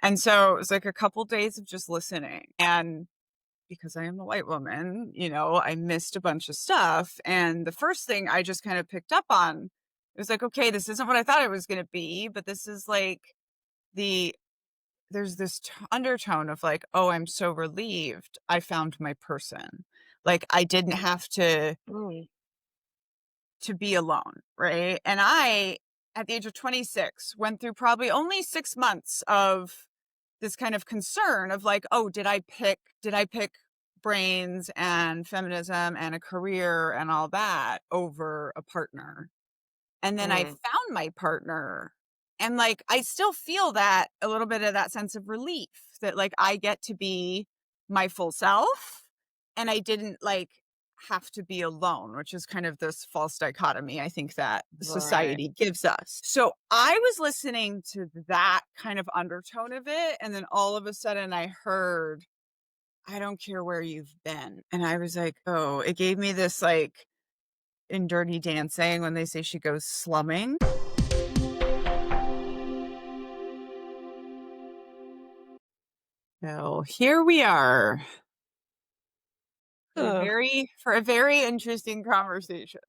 And so it was like a couple days of just listening. And because I am a white woman, I missed a bunch of stuff. And the first thing I just kind of picked up on, it was like, okay, this isn't what I thought it was going to be, but this is like the there's this undertone of like, oh, I'm so relieved I found my person. Like I didn't have Mm. to be alone, right? And I, at the age of 26, went through probably only 6 months of this kind of concern of like, oh, did I pick brains and feminism and a career and all that over a partner? And then I Mm. found my partner. And like, I still feel that a little bit of that sense of relief that like I get to be my full self and I didn't like have to be alone, which is kind of this false dichotomy I think that Right. society gives us. So I was listening to that kind of undertone of it. And then all of a sudden I heard, I don't care where you've been. And I was like, oh, it gave me this like in Dirty Dancing when they say she goes slumming. So here we are Ugh. for a very interesting conversation.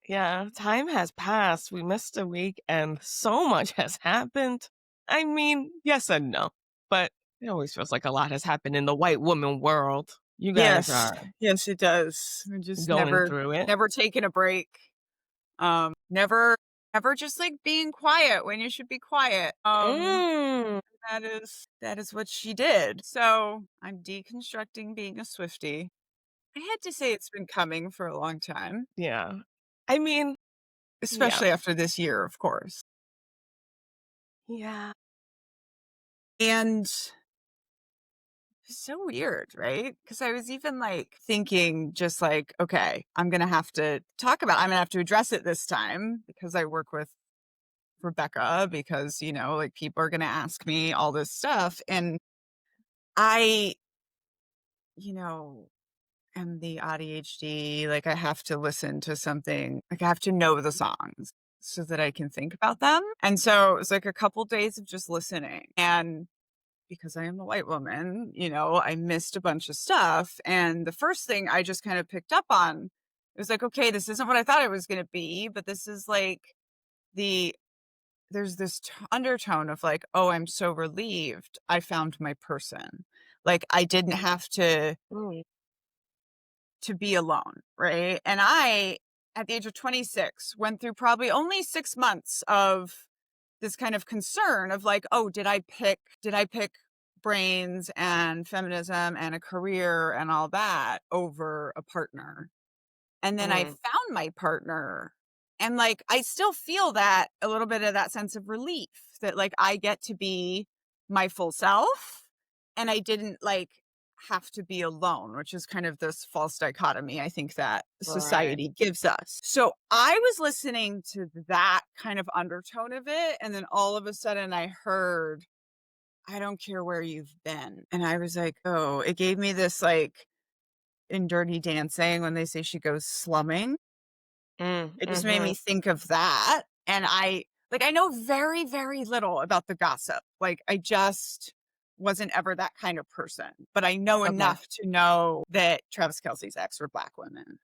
Yeah, time has passed. We missed a week and so much has happened. I mean, yes and no, but it always feels like a lot has happened in the white woman world. You guys Yes, are yes, it does. We're just going never, through it. never taking a break. Never, never just like being quiet when you should be quiet. Mm. That is what she did. So I'm deconstructing being a Swiftie. I had to say it's been coming for a long time, Yeah. I mean, yeah. especially after this year, of course. Yeah. And it's so weird, right? Because I was even like thinking, just like, okay, I'm going to have to I'm going to have to address it this time because I work with Rebecca, because, like people are going to ask me all this stuff. And I, you know, am the ADHD. Like I have to listen to something, like I have to know the songs so that I can think about them. And so it was like a couple days of just listening. And because I am a white woman, I missed a bunch of stuff. And the first thing I just kind of picked up on, it was like, okay, this isn't what I thought it was going to be, but this is like the there's this undertone of like, oh, I'm so relieved I found my person. Like I didn't have Mm. to be alone, right? And I, at the age of 26, went through probably only 6 months of this kind of concern of like, oh, did I pick brains and feminism and a career and all that over a partner? And then I Mm. found my partner. And like I still feel that a little bit of that sense of relief that like I get to be my full self and I didn't like have to be alone, which is kind of this false dichotomy I think that Right. society gives us. So I was listening to that kind of undertone of it. And then all of a sudden I heard, I don't care where you've been. And I was like, oh, it gave me this like in Dirty Dancing when they say she goes slumming. Mm. It just made me Mhm. think of that. And I know very, very little about the gossip. Like I just wasn't ever that kind of person, but I know Okay. enough to know that Travis Kelce's ex were Black women.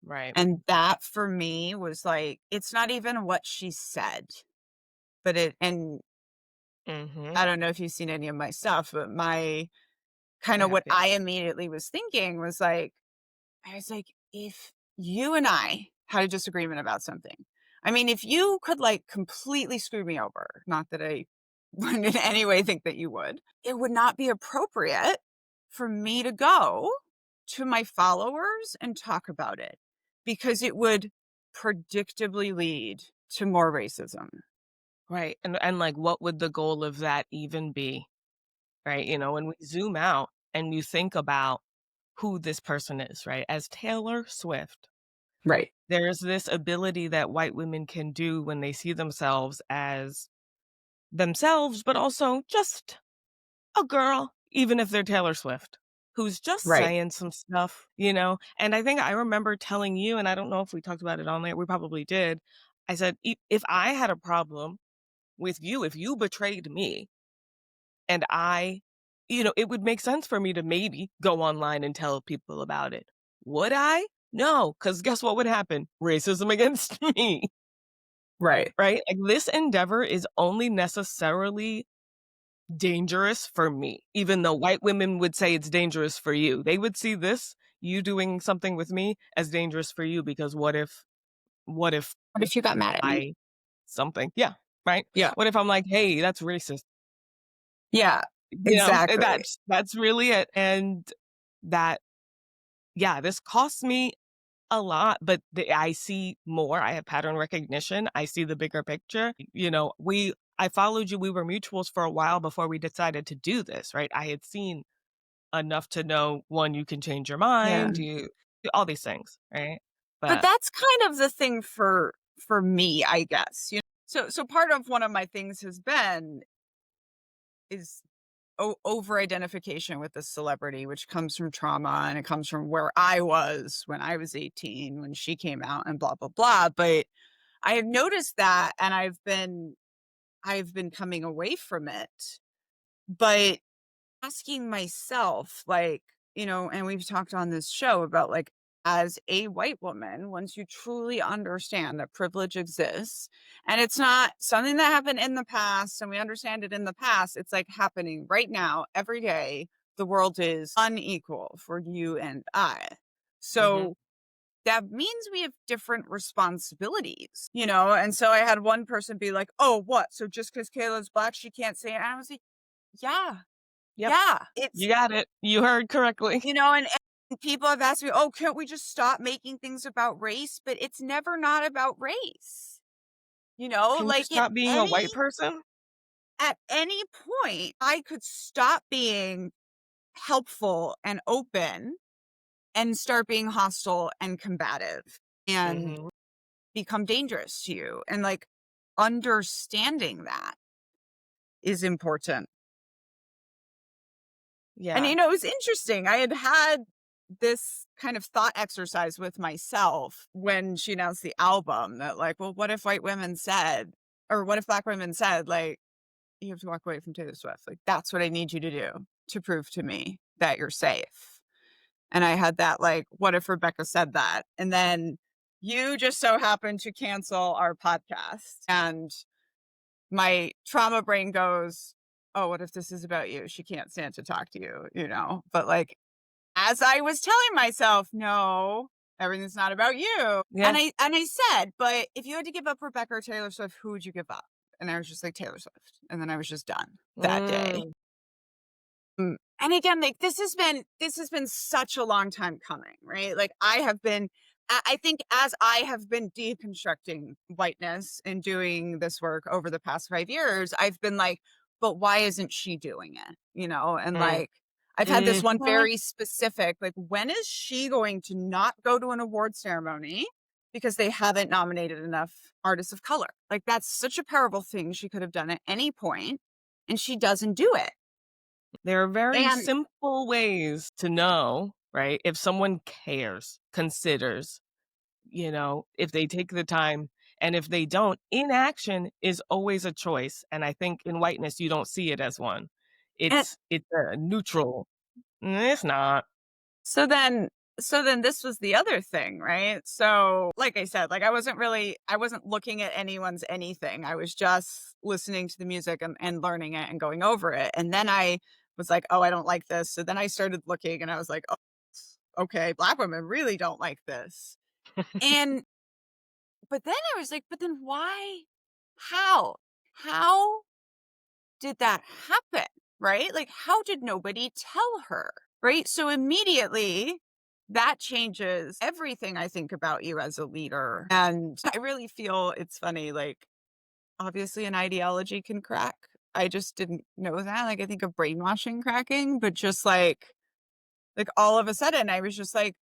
Right. And that for me was like, it's not even what she said, but and Mhm. I don't know if you've seen any of my stuff, but my I kind of have, what yeah. I immediately was thinking was like, I was like, if you and I had a disagreement about something, I mean, if you could like completely screw me over, not that I would in any way think that you would, it would not be appropriate for me to go to my followers and talk about it because it would predictably lead to more racism. Right. And like what would the goal of that even be? Right? When we zoom out and you think about who this person is, right? As Taylor Swift, Right. there's this ability that white women can do when they see themselves as themselves, but also just a girl, even if they're Taylor Swift, who's just Right. saying some stuff. And I think I remember telling you, and I don't know if we talked about it on there, we probably did. I said, if I had a problem with you, if you betrayed me, And it would make sense for me to maybe go online and tell people about it. Would I? No, because guess what would happen? Racism against me, Right. right? Like this endeavor is only necessarily dangerous for me, even though white women would say it's dangerous for you. They would see this, you doing something with me, as dangerous for you because what if What if you got mad at me? I something? Yeah, right? Yeah. What if I'm like, "Hey, that's racist." Yeah. And Exactly. that's really it. And that yeah, this costs me a lot, but I see more. I have pattern recognition. I see the bigger picture. I followed you. We were mutuals for a while before we decided to do this, right? I had seen enough to know, one, you can change your Yeah. mind, all these things, right? But But that's kind of the thing for me, I guess. So part of one of my things has been is over identification with this celebrity, which comes from trauma and it comes from where I was when I was 18 when she came out and blah blah blah. But I have noticed that and I've been coming away from it. But asking myself, like, and we've talked on this show about like, as a white woman, once you truly understand that privilege exists and it's not something that happened in the past and we understand it in the past, it's like happening right now, every day. The world is unequal for you and I. mhm, So that means we have different responsibilities, And so I had one person be like, oh, what? So just because Kayla's black, she can't say it. And I was like, yeah, yep, yeah, you got it. You heard correctly. and people have asked me, "Oh, can't we just stop making things about race?" But it's never not about race. Can you Like stop being a white person? at any point, I could stop being helpful and open and start being hostile and combative and Mhm, become dangerous to you. And like understanding that is important. And, yeah. it was interesting. I had this kind of thought exercise with myself when she announced the album that, like, well, what if white women said, or what if black women said, like, you have to walk away from Taylor Swift? Like, that's what I need you to do to prove to me that you're safe. And I had that, like, what if Rebecca said that? And then you just so happened to cancel our podcast. And my trauma brain goes, oh, what if this is about you? She can't stand to talk to you. But like, as I was telling myself, no, everything's not about you. Yeah. And I said, but if you had to give up Rebecca or Taylor Swift, who would you give up? And I was just like Taylor Swift. And then I was just done that day. Mm, And again, like this has been such a long time coming, right? Like I think as I have been deconstructing whiteness and doing this work over the past 5 years, I've been like, but why isn't she doing it? And mm, like I've had this one mhm. very specific, like, when is she going to not go to an award ceremony because they haven't nominated enough artists of color? Like, that's such a powerful thing she could have done at any point, and she doesn't do it. There are very And simple ways to know, right? If someone cares, considers, if they take the time, and if they don't, inaction is always a choice. And I think in whiteness, you don't see it as one. and It's a neutral. It's not. So then so then this was the other thing, right? So, like I said, like I wasn't looking at anyone's anything. I was just listening to the music and learning it and going over it. And then I was like, "Oh, I don't like this." So then I started looking and I was like, "Oh, okay, black women really don't like this." And but then I was like, "But then why? How? How did that happen?" Right? Like, how did nobody tell her? Right? So immediately that changes everything I think about you as a leader. And I really feel it's funny, like, obviously an ideology can crack. I just didn't know that. Like, I think of brainwashing cracking, but just like all of a sudden I was just like,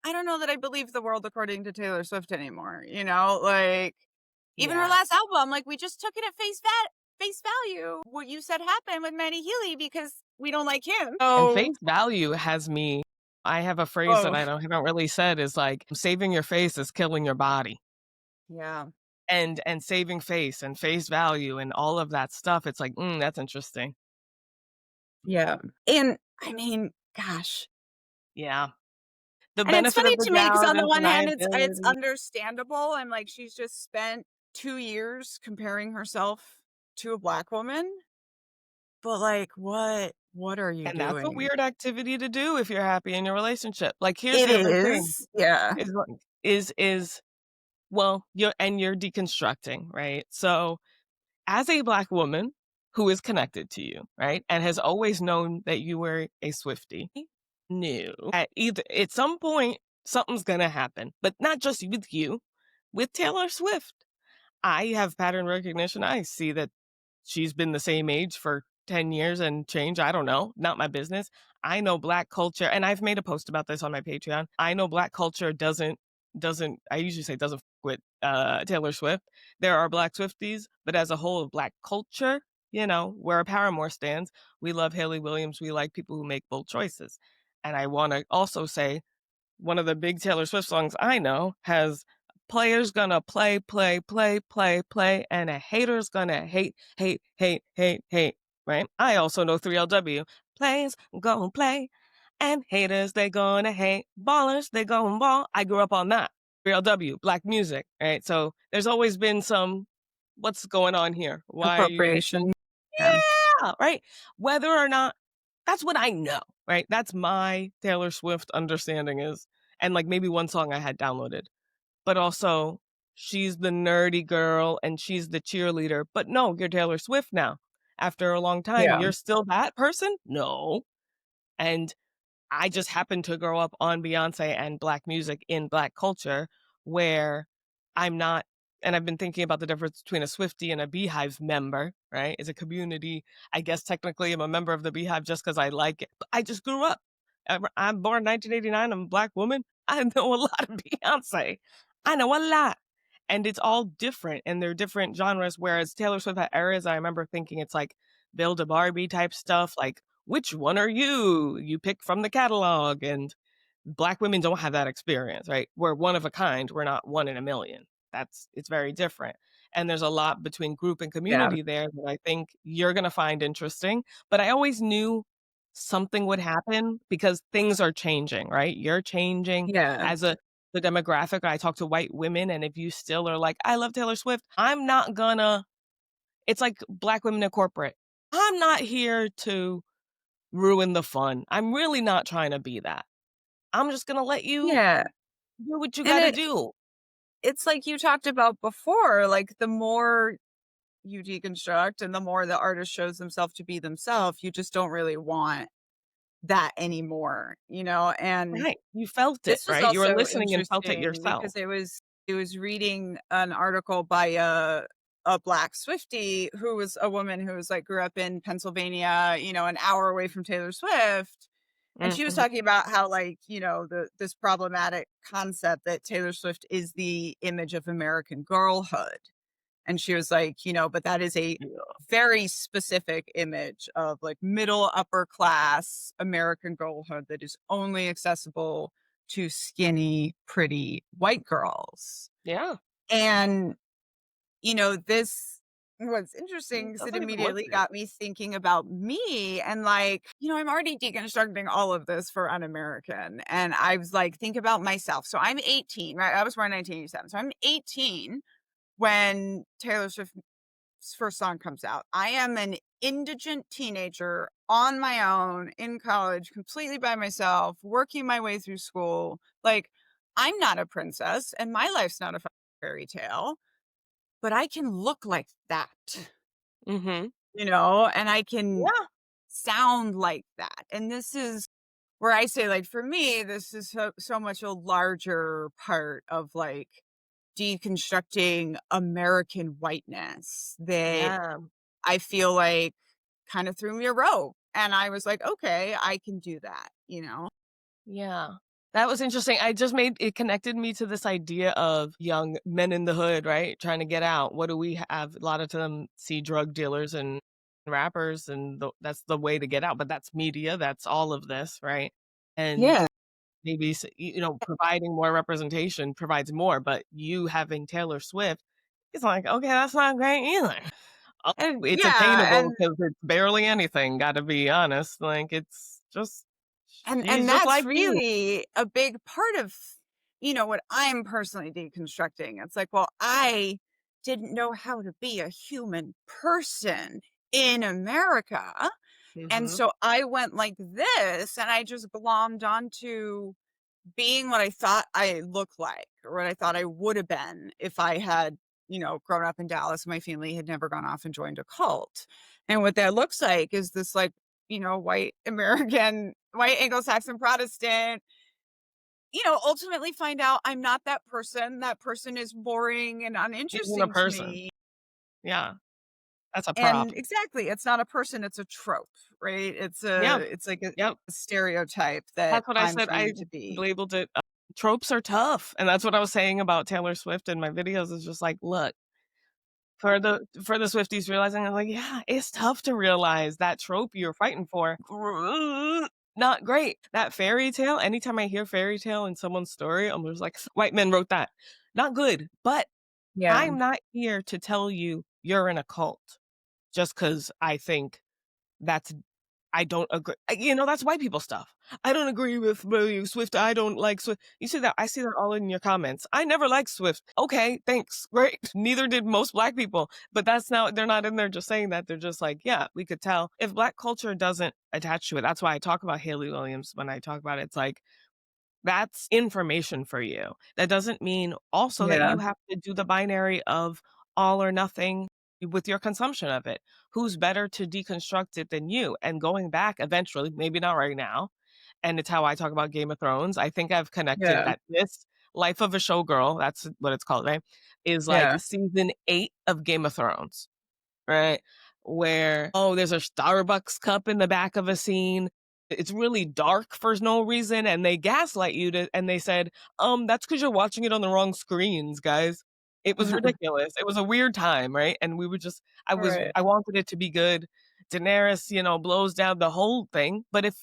I don't know that I believe the world according to Taylor Swift anymore. Like, even her Yeah. last album, like, we just took it at face value. What you said happened with Matty Healy because we don't like him. And So, face value I have a phrase that oh, I haven't really said is like saving your face is killing your body. yeah. And saving face and face value and all of that stuff. It's like, that's interesting. Yeah. And I mean, gosh. Yeah. The And it's benefit funny of the to me because doubt on the and one hand, it's deniability. understandable. I'm like, she's just spent 2 years comparing herself to a Black woman, but, like, what are you And that's a doing? weird activity to do if you're happy in your relationship. Like, here's It the other thing is. Yeah. is like is well, you're deconstructing, right? So, as a Black woman who is connected to you, right, and has always known that you were a Swiftie, knew at some point, something's gonna happen, but not just with you, with Taylor Swift. I have pattern recognition. I see that she's been the same age for 10 years and change. I don't know. Not my business. I know Black culture, and I've made a post about this on my Patreon. I know Black culture doesn't I usually say doesn't with Taylor Swift. There are Black Swifties, but as a whole, Black culture, where a Paramore stands, we love Haley Williams. We like people who make bold choices. And I want to also say one of the big Taylor Swift songs I know has players gonna play, play, play, play, play, and a hater's gonna hate, hate, hate, hate, hate, right? I also know 3LW. Players gonna play, and haters they gonna hate. Ballers they gonna ball. I grew up on that. 3LW, Black music, right? So there's always been some, what's going on here? Why are you Appropriation. Yeah. yeah, right? Whether or not that's what I know, right? That's my Taylor Swift understanding is and, like, maybe one song I had downloaded, but also she's the nerdy girl and she's the cheerleader, but no, you're Taylor Swift now. After a long time, Yeah. you're still that person? No. And I just happened to grow up on Beyonce and Black music in Black culture where I'm not and I've been thinking about the difference between a Swiftie and a Beehive member, right? As a community, I guess technically I'm a member of the Beehive just because I like it. But I just grew up. I'm born 1989. I'm a Black woman. I know a lot of Beyonce. I know a lot. And it's all different and they're different genres. Whereas Taylor Swift had eras, I remember thinking it's like Build a Barbie type stuff, like which one are you? You pick from the catalog, and Black women don't have that experience, right? We're one of a kind. We're not one in a million. It's very different. And there's a lot between group and Yeah. community there that I think you're going to find interesting. But I always knew something would happen because things are changing, right? You're changing Yeah. as the demographic. I talk to white women, and if you still are like, I love Taylor Swift, I'm not gonna, it's like Black women in corporate. I'm not here to ruin the fun. I'm really not trying to be that. I'm just gonna let you Yeah. do what you And gotta do. it's like you talked about before, like, the more you deconstruct and the more the artist shows themselves to be themselves, you just don't really want that anymore, and Right. You felt it, this was right? You were also listening and felt it interesting yourself. because it was reading an article by a Black Swiftie who was a woman who was like grew up in Pennsylvania, an hour away from Taylor Swift. And she was Mhm. talking about how like, this problematic concept that Taylor Swift is the image of American girlhood. And she was like, but that is a Yeah. very specific image of like middle upper class American girlhood that is only accessible to skinny, pretty white girls. Yeah. And, this what's interesting It because it doesn't even look immediately good. got me thinking about me and like, I'm already deconstructing all of this for un-American. And I was like, think about myself. So I'm 18, right? I was born in 1987. So I'm 18 when Taylor Swift's first song comes out. I am an indigent teenager on my own in college, completely by myself, working my way through school. Like, I'm not a princess and my life's not a fairy tale, but I can look like that, Mhm. and I can Yeah. sound like that. And this is where I say, like, for me, this is so much a larger part of like deconstructing American whiteness that Yeah. I feel like kind of threw me a rope. And I was like, okay, I can do that. Yeah. That was interesting. I just made it connected me to this idea of young men in the hood, right? Trying to get out. What do we have? A lot of them see drug dealers and rappers, and that's the way to get out. But that's media. That's all of this, right? And Yeah. maybe providing more representation provides more. But you having Taylor Swift, it's like okay, that's not great either. Oh, And it's yeah, attainable because it's barely anything, gotta be honest. Like, it's just and she's just that's like you. really a big part of, what I'm personally deconstructing. It's like, well, I didn't know how to be a human person in America. And Mhm. so I went like this and I just glommed onto being what I thought I looked like or what I thought I would have been if I had, grown up in Dallas. My family had never gone off and joined a cult. And what that looks like is this like, white American, white Anglo-Saxon Protestant, ultimately find out I'm not that person. That person is boring and Even a uninteresting to person. me. Yeah, that's a prop. And exactly, it's not a person, it's a trope, right? Yeah, It's like a yep. stereotype that That's what I I'm said. I trying to be. labeled it, tropes are tough, and that's what I was saying about Taylor Swift in my videos. Is just like, look, for the Swifties realizing, I'm like, yeah, it's tough to realize that trope you're fighting for, not great. That fairy tale. Anytime I hear fairy tale in someone's story, I'm just like, white men wrote that. Not good. But Yeah, I'm not here to tell you you're in a cult just because I think that's I don't agree. That's white people stuff. I don't agree with Swift. I don't like Swift. You see that? I see that all in your comments. I never liked Swift. Okay, thanks. Great. Neither did most black people. But they're not in there just saying that. They're just like, yeah, we could tell. If black culture doesn't attach to it, that's why I talk about Haley Williams when I talk about it. It's like, that's information for you. That doesn't mean also that yeah, you have to do the binary of all or nothing with your consumption of it. Who's better to deconstruct it than you? And going back eventually, maybe not right now. And it's how I talk about Game of Thrones. I think I've connected yeah, that this Life of a Showgirl, that's what it's called, right? Is like yeah. season 8 of Game of Thrones, right? Where, oh, there's a Starbucks cup in the back of a scene. It's really dark for no reason, and they gaslight you and they said, that's because you're watching it on the wrong screens, guys. It was ridiculous. It was a weird time, right? And we were just, Right. I wanted it to be good. Daenerys, blows down the whole thing. But if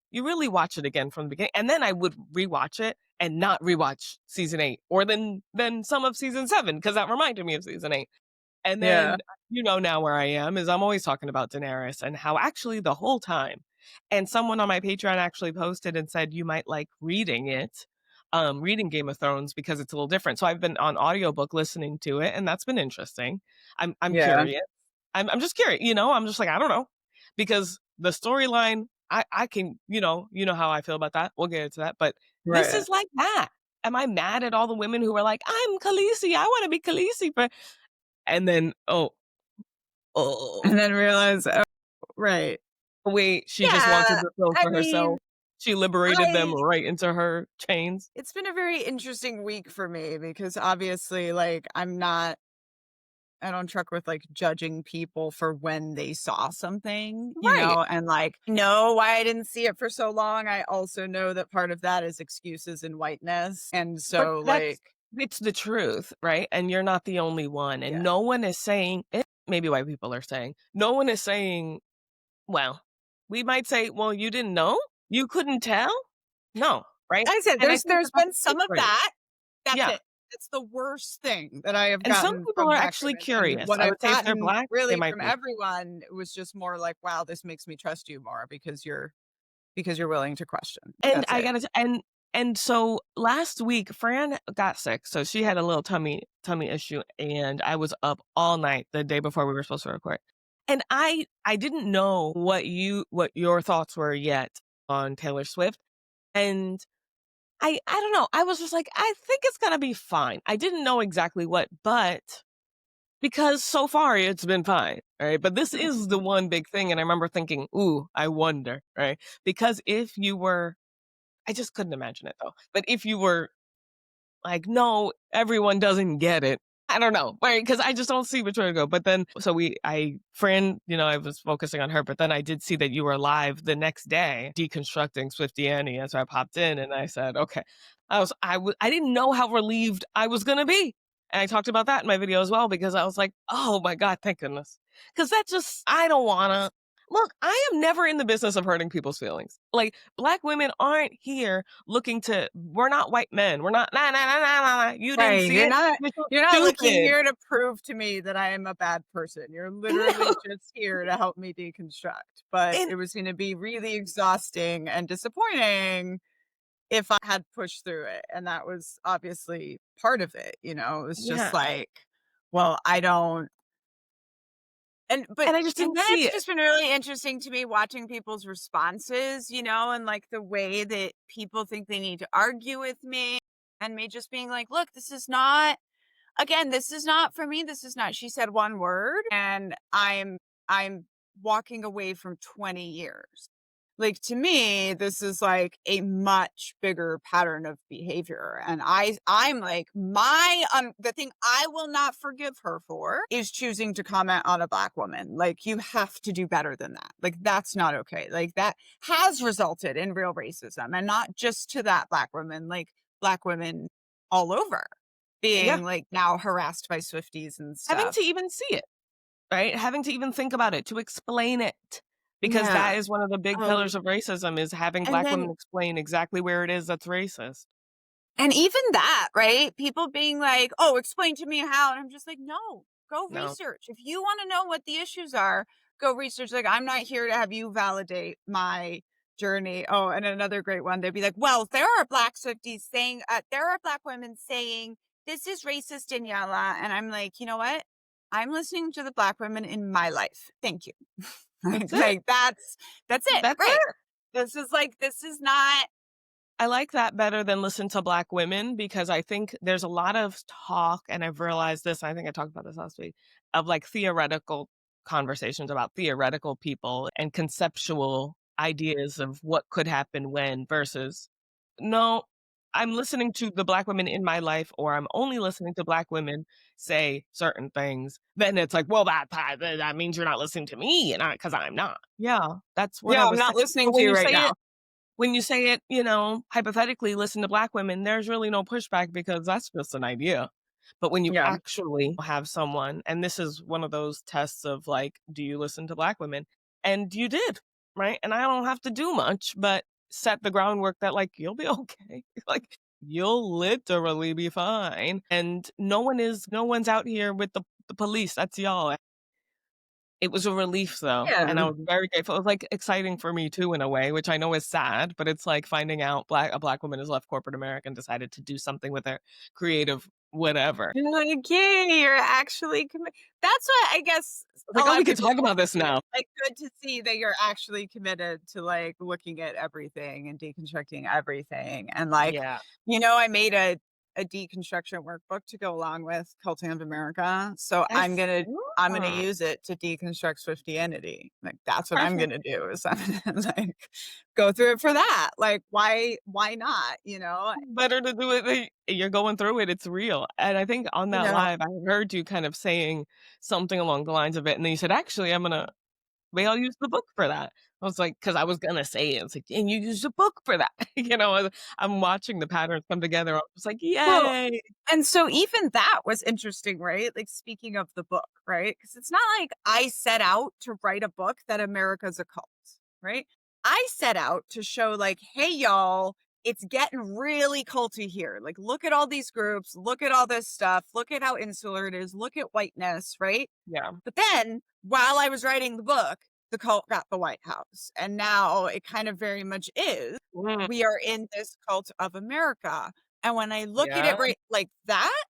you really watch it again from the beginning, and then I would rewatch it and not rewatch season 8 or then some of season 7, because that reminded me of season 8. And Yeah, then, now where I am is I'm always talking about Daenerys and how actually the whole time, and someone on my Patreon actually posted and said you might like reading it, reading Game of Thrones because it's a little different. So I've been on audiobook listening to it, and that's been interesting. I'm yeah, curious. I'm just curious, I'm just like, I don't know. Because the storyline, I can, how I feel about that. We'll get into that. But this right. is like that. Am I mad at all the women who are like, I'm Khaleesi, I want to be Khaleesi, but and then, oh, And then realize, oh, right. wait, she just wanted Yeah, the throne I for mean, herself. She liberated them I right into her chains. it's been a very interesting week for me because obviously, like, I don't truck with like judging people for when they saw something, Right. and like know why I didn't see it for so long. I also know that part of that is excuses and whiteness. And But so like, it's the truth, right? And you're not the only one. And yeah. no one is saying it. Maybe white people are saying, no one is saying, well, we might say, well, you didn't know? You couldn't tell? No, right? I said And I think there's that that's been a some of great. that. That's Yeah. it. That's the worst thing that I have And some gotten people from are background. actually And curious. what I I've would say if they're gotten black, they really might from be. everyone was just more like, wow, this makes me trust you more because you're willing to question. And That's I it. gotta and so last week, Fran got sick, so she had a little tummy issue, and I was up all night the day before we were supposed to record. And I didn't know what your thoughts were yet on Taylor Swift, and I don't know, I was just like, "I think it's gonna be fine." I didn't know exactly what, but because so far it's been fine, right? But this is the one big thing, and I remember thinking, "Ooh, I wonder," right? Because if you were I just couldn't imagine it though. But if you were like, no, everyone doesn't get it. I don't know, right? Because I just don't see which way to go. But then, so Fran, I was focusing on her, but then I did see that you were live the next day deconstructing Swiftie Annie. And so I popped in and I said, okay, I didn't know how relieved I was going to be. And I talked about that in my video as well, because I was like, oh my God, thank goodness. Because I don't want to. Look, I am never in the business of hurting people's feelings. Like, Black women aren't here looking to we're not white men. We're not, "Nah, nah, nah, nah, nah, nah. You didn't Right, see it? you're not You're looking stupid." here to prove to me that I am a bad person. You're literally No, just here to help me deconstruct, but and it was gonna be really exhausting and disappointing if I had pushed through it, and that was obviously part of it, you know? It was just yeah, like, well, I don't and but and I just and didn't then see it's it. just been really interesting to me watching people's responses, you know, and, like, the way that people think they need to argue with me, and me just being like, "Look, this is not again, this is not for me, this is not she said one word, and I'm walking away from 20 years. Like, to me, this is, like, a much bigger pattern of behavior, and I'm like, the thing I will not forgive her for is choosing to comment on a Black woman. Like, you have to do better than that. Like, that's not okay. Like, that has resulted in real racism, and not just to that Black woman, like, Black women all over Yeah, being, like, now harassed by Swifties and having stuff. to even see it, right? Having to even think about it, to explain it, because Yeah. that is one of the big Um, pillars of racism is having and Black then women explain exactly where it is that's racist. and even that, right? People being like, "Oh, explain to me how." And I'm just like, "No, go No, research. If you wanna know what the issues are, go research." Like, I'm not here to have you validate my journey. Oh, and another great one, they'd be like, "Well, there are Black Swifties saying, there are Black women saying, 'This is racist, Daniela.'" And I'm like, "You know what? I'm listening to the Black women in my life. Thank you." that's it. Like, that's it, That's right. it. This is not I like that better than listen to Black women because I think there's a lot of talk, and I've realized this, I think I talked about this last week, of like theoretical conversations about theoretical people and conceptual ideas of what could happen when versus, no, I'm listening to the Black women in my life, or I'm only listening to Black women say certain things. Then it's like, well, that means you're not listening to me, and because I'm not. Yeah, that's what Yeah, I I'm was saying. not listening But to you right now. when you say it, hypothetically, listen to Black women, there's really no pushback because that's just an idea. But when you Yeah. actually have someone, and this is one of those tests of like, do you listen to Black women? And you did, right? And I don't have to do much, but set the groundwork that like, you'll be okay. Like, you'll literally be fine. And no one's out here with the police. That's y'all. It was a relief though, and I Yeah. was very grateful. It was, like, exciting for me too in a way, which I know is sad, but it's like finding out a Black woman has left corporate America and decided to do something with their creative whatever. You're like, "Yay, you're actually that's what I guess I was a like, "Oh, lot we of can people talk don't about this see it. now." Like, good to see that you're actually committed to, like, looking at everything and deconstructing everything, and, like, Yeah. I made a deconstruction workbook to go along with Culting of America, so I I'm gonna saw. use it to deconstruct Swiftianity. Like, that's what I'm Perfect. gonna do is I'm gonna, like, go through it for that. Like, why not, you know? Better to do it you're going through it, it's real, and I think on You that know? live, I heard you kind of saying something along the lines of it, and then you said, "Actually, maybe I'll use the book for that." I was like, because I was gonna say it. It's like, "And you use the book for that." I'm watching the patterns come together. I was like, Well, "Yay." and so even that was interesting, right? Like, speaking of the book, right? Because it's not like I set out to write a book that America's a cult, right? I set out to show, like, hey, y'all, it's getting really culty here. Like, look at all these groups, look at all this stuff, look at how insular it is, look at whiteness, right? Yeah. But then while I was writing the book, the cult got the White House. And now it kind of very much is. Mm, We are in this cult of America. And when I look at yeah. it right like that,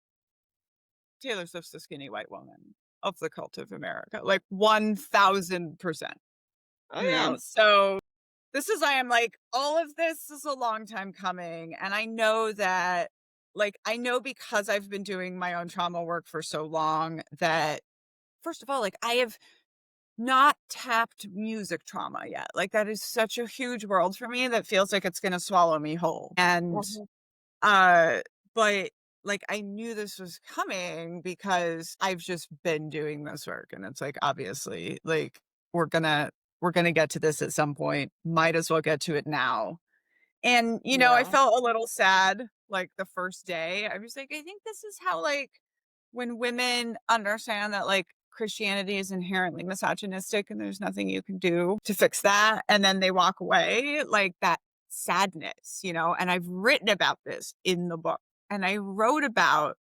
Taylor Swift's the skinny white woman of the cult of America, like 1000%. Oh, yeah. So this is I am like, all of this is a long time coming. And I know that, like, I know because I've been doing my own trauma work for so long that, first of all, like, I have not tapped music trauma yet. Like, that is such a huge world for me that feels like it's going to swallow me whole. And Mhm. Uh, but, like, I knew this was coming because I've just been doing this work, and it's like, obviously, like, we're gonna get to this at some point. Might as well get to it now. And, I Yeah. felt a little sad, like, the first day. I was like, I think this is how, like, when women understand that, like, Christianity is inherently misogynistic and there's nothing you can do to fix that. And then they walk away, like that sadness, and I've written about this in the book. And I wrote about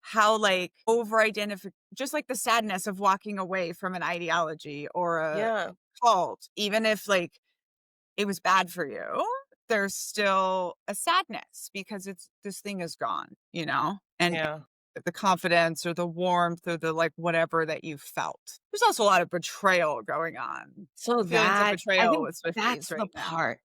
how, like, over identify, just like the sadness of walking away from an ideology or a Yeah. cult, even if like it was bad for you, there's still a sadness because it's this thing is gone, and Yeah. the confidence or the warmth or the like whatever that you felt. There's also a lot of betrayal going on. So Feelings of that I betrayal think with Swifties that's the right now. part.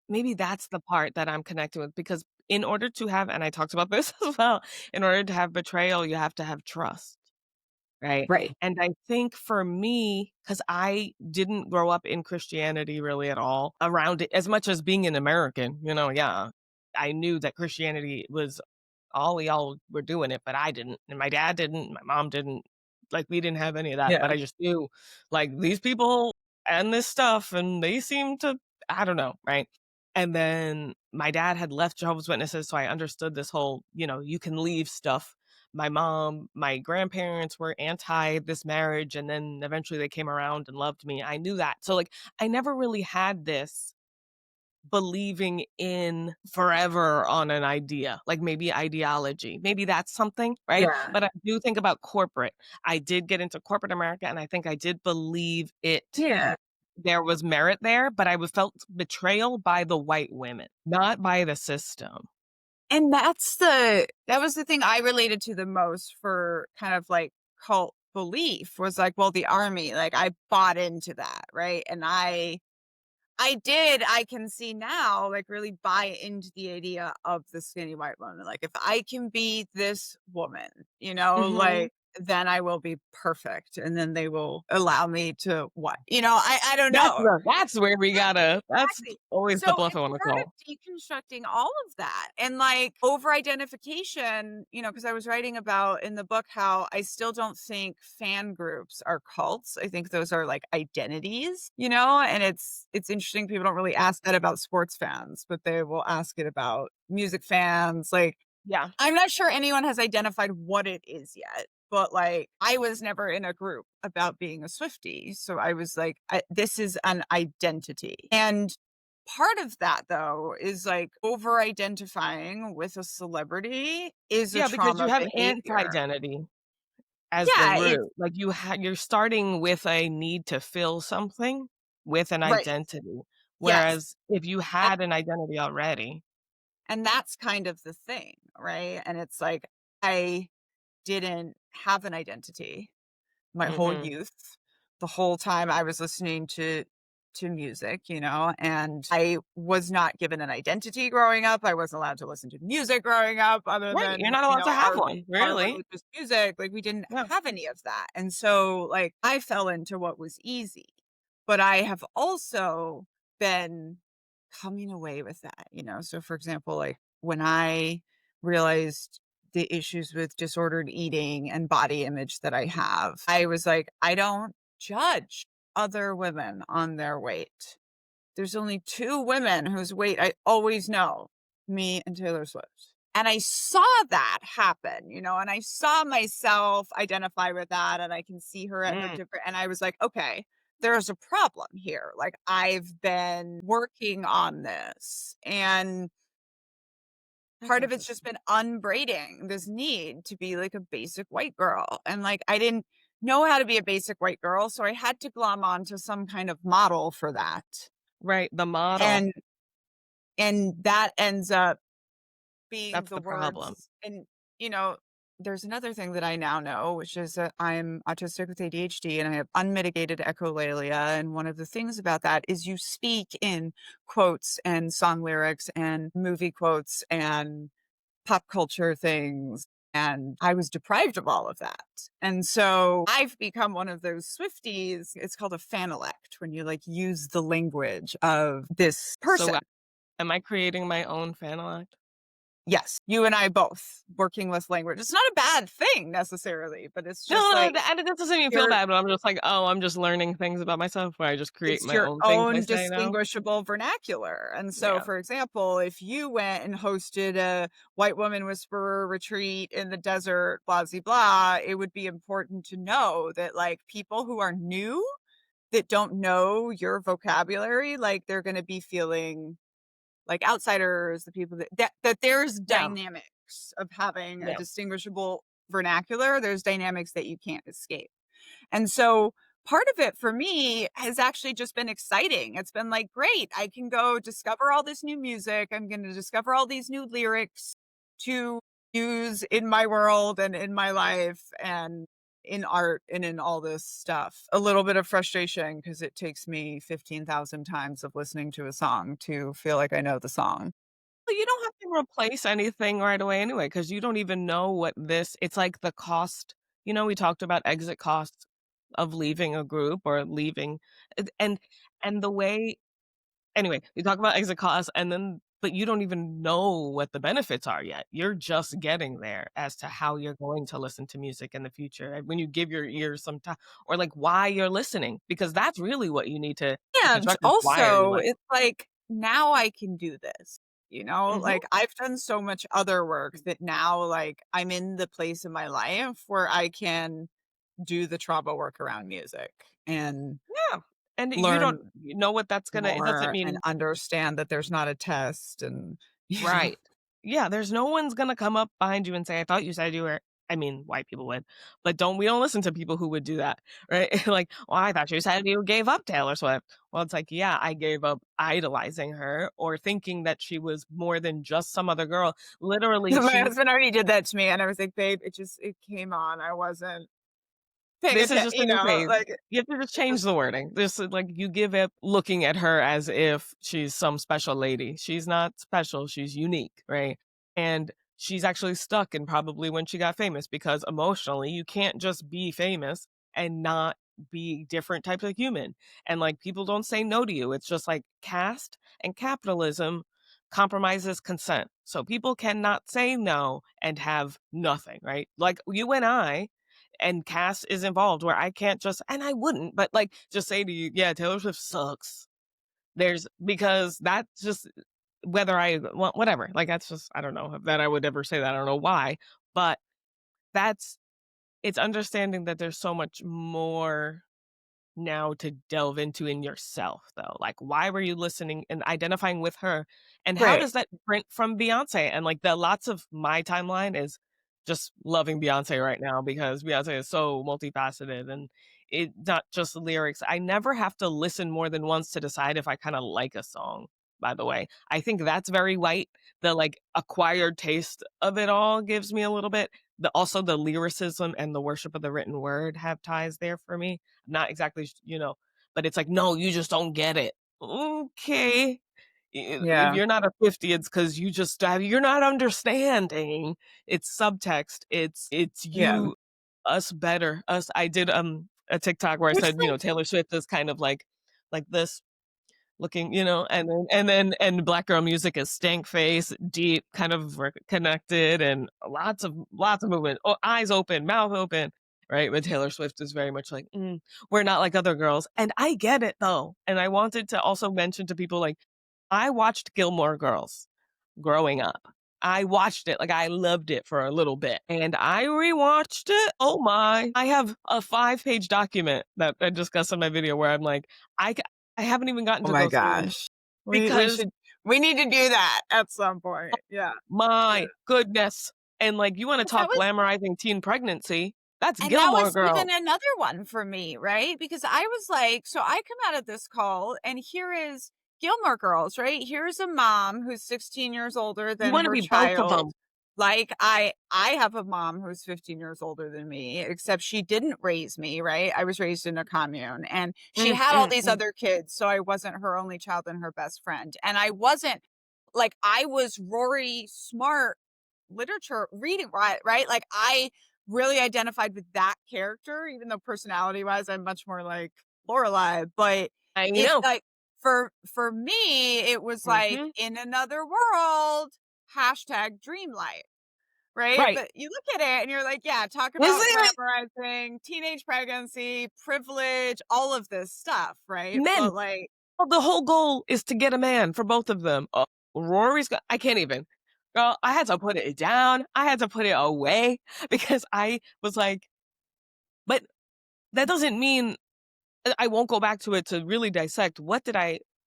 Maybe that's the part that I'm connecting with because in order to have and I talked about this as well, in order to have betrayal, you have to have trust. Right? Right. And I think for me, because I didn't grow up in Christianity really at all around it as much as being an American, yeah. I knew that Christianity was all y'all were doing it, but I didn't. And my dad didn't, my mom didn't. Like we didn't have any of that. But Yeah. I just knew like these people and this stuff and they seem to I don't know, right? And then my dad had left Jehovah's Witnesses, so I understood this whole, you can leave stuff. My mom, my grandparents were anti this marriage, and then eventually they came around and loved me. I knew that. So, like, I never really had this believing in forever on an idea, like maybe ideology. Maybe that's something, right? Yeah. But I do think about corporate. I did get into corporate America, and I think I did believe it Yeah. there was merit there, but I felt betrayal by the white women, not by the system. And that was the thing I related to the most for kind of like cult belief was like, well, the army, like I bought into that, right? And I can see now, like, really buy into the idea of the skinny white woman. Like, if I can be this woman, Mhm. like, then I will be perfect. And then they will allow me to what? I don't know. That's where we gotta that's Exactly. always the So bluff I it's wanna part call. of deconstructing all of that and like over identification, because I was writing about in the book how I still don't think fan groups are cults. I think those are like identities, and it's interesting people don't really ask that about sports fans, but they will ask it about music fans. Like Yeah. I'm not sure anyone has identified what it is yet, but like I was never in a group about being a Swiftie. So I was like, this is an identity. And part of that, though, is like over identifying with a celebrity is a Yeah, because you trauma have behavior. anti-identity as the Yeah, it's root. Like, you're starting with a need to fill something with an right. identity, Yes. whereas if you And, had an identity already. and that's kind of the thing, right? And it's like, I didn't have an identity my whole Mhm. youth, the whole time I was listening to music, and I was not given an identity growing up. I wasn't allowed to listen to music growing up other Right, you're than, not allowed to have one, our really. religious music. Like we didn't Yeah. have any of that. And so like I fell into what was easy. But I have also been coming away with that. So for example, like when I realized the issues with disordered eating and body image that I have, I was like, I don't judge other women on their weight. There's only two women whose weight I always know, me and Taylor Swift. And I saw that happen, and I saw myself identify with that and I can see her at her Mm, different and I was like, okay, there's a problem here. Like I've been working on this and that's part of it's just interesting. been unbraiding this need to be like a basic white girl. And like I didn't know how to be a basic white girl, so I had to glom onto some kind of model for that. Right, the model, And that ends up being that's the the problem. words and, you know, there's another thing that I now know, which is that I'm autistic with ADHD and I have unmitigated echolalia, and one of the things about that is you speak in quotes and song lyrics and movie quotes and pop culture things, and I was deprived of all of that. And so I've become one of those Swifties. It's called a fanelect when you like use the language of this So, person. am I creating my own fanalect? Yes, you and I both working with language. It's not a bad thing necessarily, but it's No, just no, like and it doesn't even feel you're bad, but I'm just like, "Oh, I'm just learning things about myself where I just create it's my your own things I own say now." distinguishable vernacular. And so, Yeah. for example, if you went and hosted a white woman whisperer retreat in the desert, blah, blah, blah, it would be important to know that like people who are new that don't know your vocabulary, like they're going to be feeling like outsiders, the people that there's Yeah, dynamics of having a yeah. distinguishable vernacular. There's dynamics that you can't escape. And so part of it for me has actually just been exciting. It's been like, great, I can go discover all this new music. I'm going to discover all these new lyrics to use in my world and in my life and in art and in all this stuff. A little bit of frustration because it takes me 15,000 times of listening to a song to feel like I know the song. Well, you don't have to replace anything right away anyway, because you don't even know what this it's like the cost we talked about exit costs of leaving a group or leaving and the way anyway, we talk about exit costs and then but you don't even know what the benefits are yet. You're just getting there as to how you're going to listen to music in the future. And when you give your ears some time or like why you're listening, because that's really what you need to And construct is why are you also, like it's like, now I can do this, Mhm. like, I've done so much other work that now, like, I'm in the place in my life where I can do the trauma work around music and Yeah. And you don't learn know what that's gonna it doesn't more and mean understand that there's not a test and, right. Yeah, there's no one's gonna come up behind you and say, "I thought you said you were" I mean, white people would, but we don't listen to people who would do that, right? Like, "Well, I thought you said you gave up Taylor Swift." Well, it's like, yeah, I gave up idolizing her or thinking that she was more than just some other girl. Literally, My she husband already did that to me, and I was like, "Babe, it came on. I wasn't paying this is attention, just a new phase. like, You have to just it change just." the wording. This is like you give up looking at her as if she's some special lady. She's not special. She's unique, right? And she's actually stuck in probably when she got famous because emotionally you can't just be famous and not be different types of human. And like people don't say no to you. It's just like caste and capitalism compromises consent. So people cannot say no and have nothing, right? Like you and I and cast is involved where I can't just and I wouldn't, but like just say to you, yeah, Taylor Swift sucks. There's because that's just whether I well, whatever. Like that's just I don't know that I would ever say that. I don't know why, but that's it's understanding that there's so much more now to delve into in yourself though. Like why were you listening and identifying with her? And how Right. does that print from Beyonce? And like the lots of my timeline is just loving Beyonce right now because Beyonce is so multifaceted and it not just the lyrics. I never have to listen more than once to decide if I kind of like a song, by the way. I think that's very white. The like acquired taste of it all gives me a little bit. The also the lyricism and the worship of the written word have ties there for me not exactly, but it's like, "No, you just don't get it." Okay. If Yeah. you're not a 50, it's because you're not understanding. It's subtext. It's Yeah. you, us better, us I did, a TikTok where I Which said, Taylor Swift is kind of like this looking, and black girl music is stank face, deep, kind of connected, and lots of movement, eyes open, mouth open, right? But Taylor Swift is very much like, we're not like other girls, and I get it though. And I wanted to also mention to people like, I watched Gilmore Girls growing up. I watched it, like I loved it for a little bit, and I rewatched it. Oh my! I have a 5-page document that I discussed in my video where I'm like, I I haven't even gotten oh to my go through gosh. We because should we need to do that at some point. Yeah. Yeah. my goodness. And like you want to 'Cause that talk was glamorizing teen pregnancy? That's and that Gilmore was Girls. even another one for me, right? Because I was like, so I come out of this call and here is Gilmore Girls, right? Here's a mom who's 16 years older You than want to her be both of child. them. Like I have a mom who's 15 years older than me, except she didn't raise me, right? I was raised in a commune and she Mm, had all mm, these mm. other kids, so I wasn't her only child and her best friend. And I wasn't like I was Rory Smart literature reading, right? Like I really identified with that character, even though personality wise, I'm much more like Lorelai. But I it know. like for me, it was like Hmm. in another world. hashtag dream life, right? Right. But you look at it and you're like, yeah, talk Is about it? glamorizing teenage pregnancy, privilege, all of this stuff, right? Men. But like, Well, the whole goal is to get a man for both of them. Rory's got, I can't even. Girl, I had to put it down. I had to put it away because I was like, but that doesn't mean I won't go back to it to really dissect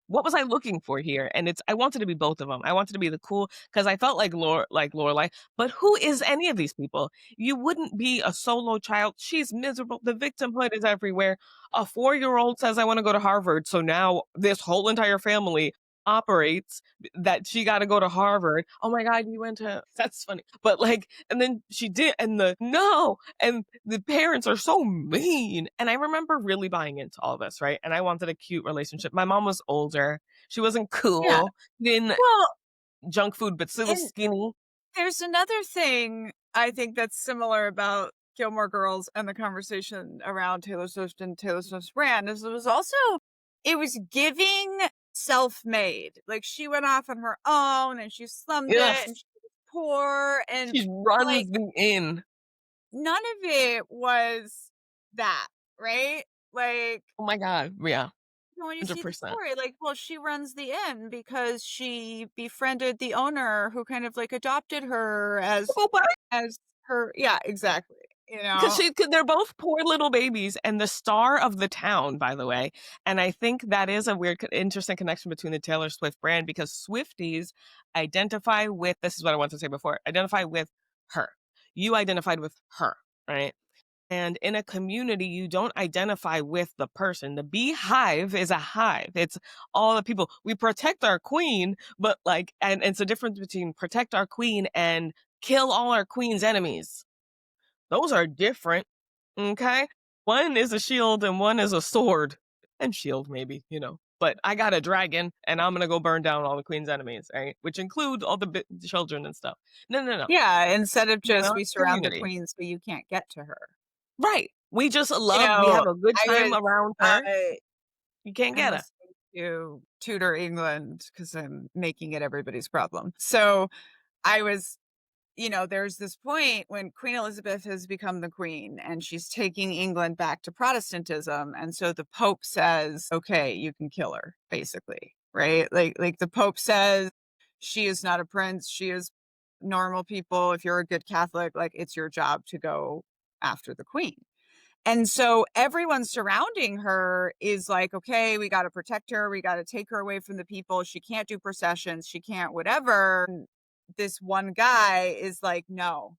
what was I looking for here? And I wanted to be both of them. I wanted to be the cool because I felt like Lorelai, but who is any of these people? You wouldn't be a solo child. She's miserable. The victimhood is everywhere. A 4-year-old says I want to go to Harvard, so now this whole entire family operates that she got to go to Harvard. Oh my God, you went to, that's funny. But like, and then she did, and and the parents are so mean. And I remember really buying into all this, right? And I wanted a cute relationship. My mom was older. She wasn't yeah. cool. Didn't Well, junk food, but still and skinny. there's another thing I think that's similar about Gilmore Girls and the conversation around Taylor Swift and Taylor Swift's brand is it was giving self-made. Like she went off on her own and she slummed it Yes. and she was poor and She like runs the inn. none of it was that, right? Like Oh my God. Yeah. when you see the 100%. story, like, well, she runs the inn because she befriended the owner who kind of like adopted her as her, yeah, exactly, you Because know? they're both poor little babies and the star of the town, by the way. And I think that is a weird, interesting connection between the Taylor Swift brand because Swifties identify with, this is what I wanted to say before, identify with her. You identified with her, right? And in a community, you don't identify with the person. The beehive is a hive. It's all the people. We protect our queen, but like, and it's a difference between protect our queen and kill all our queen's enemies. Those are different. Okay. One is a shield and one is a sword. And shield, maybe, But I got a dragon and I'm going to go burn down all the queen's enemies, right? Which include all the children and stuff. No, no, no. Yeah, instead of We're just not we surround the community. queen so you can't get to her. Right. We just You we know, have a good I time was, around her. I You can't I'm get her. listening to Tudor England because 'cause I'm making it everybody's problem. So, I was there's this point when Queen Elizabeth has become the queen and she's taking England back to Protestantism. And so the Pope says, okay, you can kill her, basically, right? Like the Pope says, she is not a prince. She is normal people. If you're a good Catholic, like it's your job to go after the queen. And so everyone surrounding her is like, okay, we got to protect her. We got to take her away from the people. She can't do processions. She can't whatever. This one guy is like, no,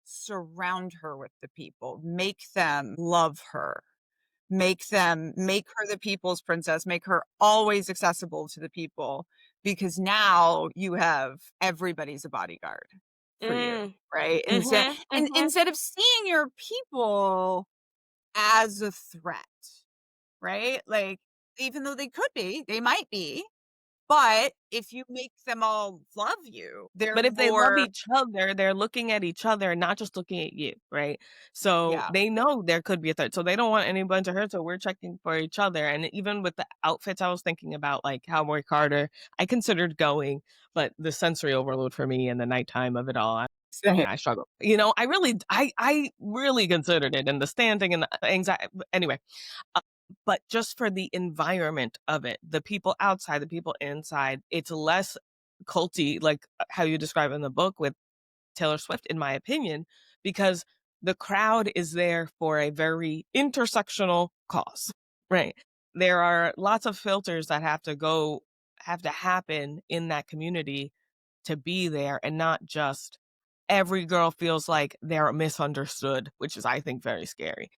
surround her with the people, make them love her, make her the people's princess, make her always accessible to the people, because now you have everybody's a bodyguard for you, Mm. right? Mhm. And Mhm. instead of seeing your people as a threat, right? Like, even though they might be, but if you make them all love you, they're But if they love more, each other, they're looking at each other, not just looking at you, right? So yeah. they know there could be a threat. So they don't want anyone to hurt. So we're checking for each other. And even with the outfits, I was thinking about like Cowboy Carter. I considered going, but the sensory overload for me and the nighttime of it all, Same. I struggle. I really considered it and the standing and the anxiety. Anyway, uh, but just for the environment of it, the people outside, the people inside, it's less culty, like how you describe in the book with Taylor Swift, in my opinion, because the crowd is there for a very intersectional cause, right? There are lots of filters that have to happen in that community to be there and not just every girl feels like they're misunderstood, which is, I think, very scary.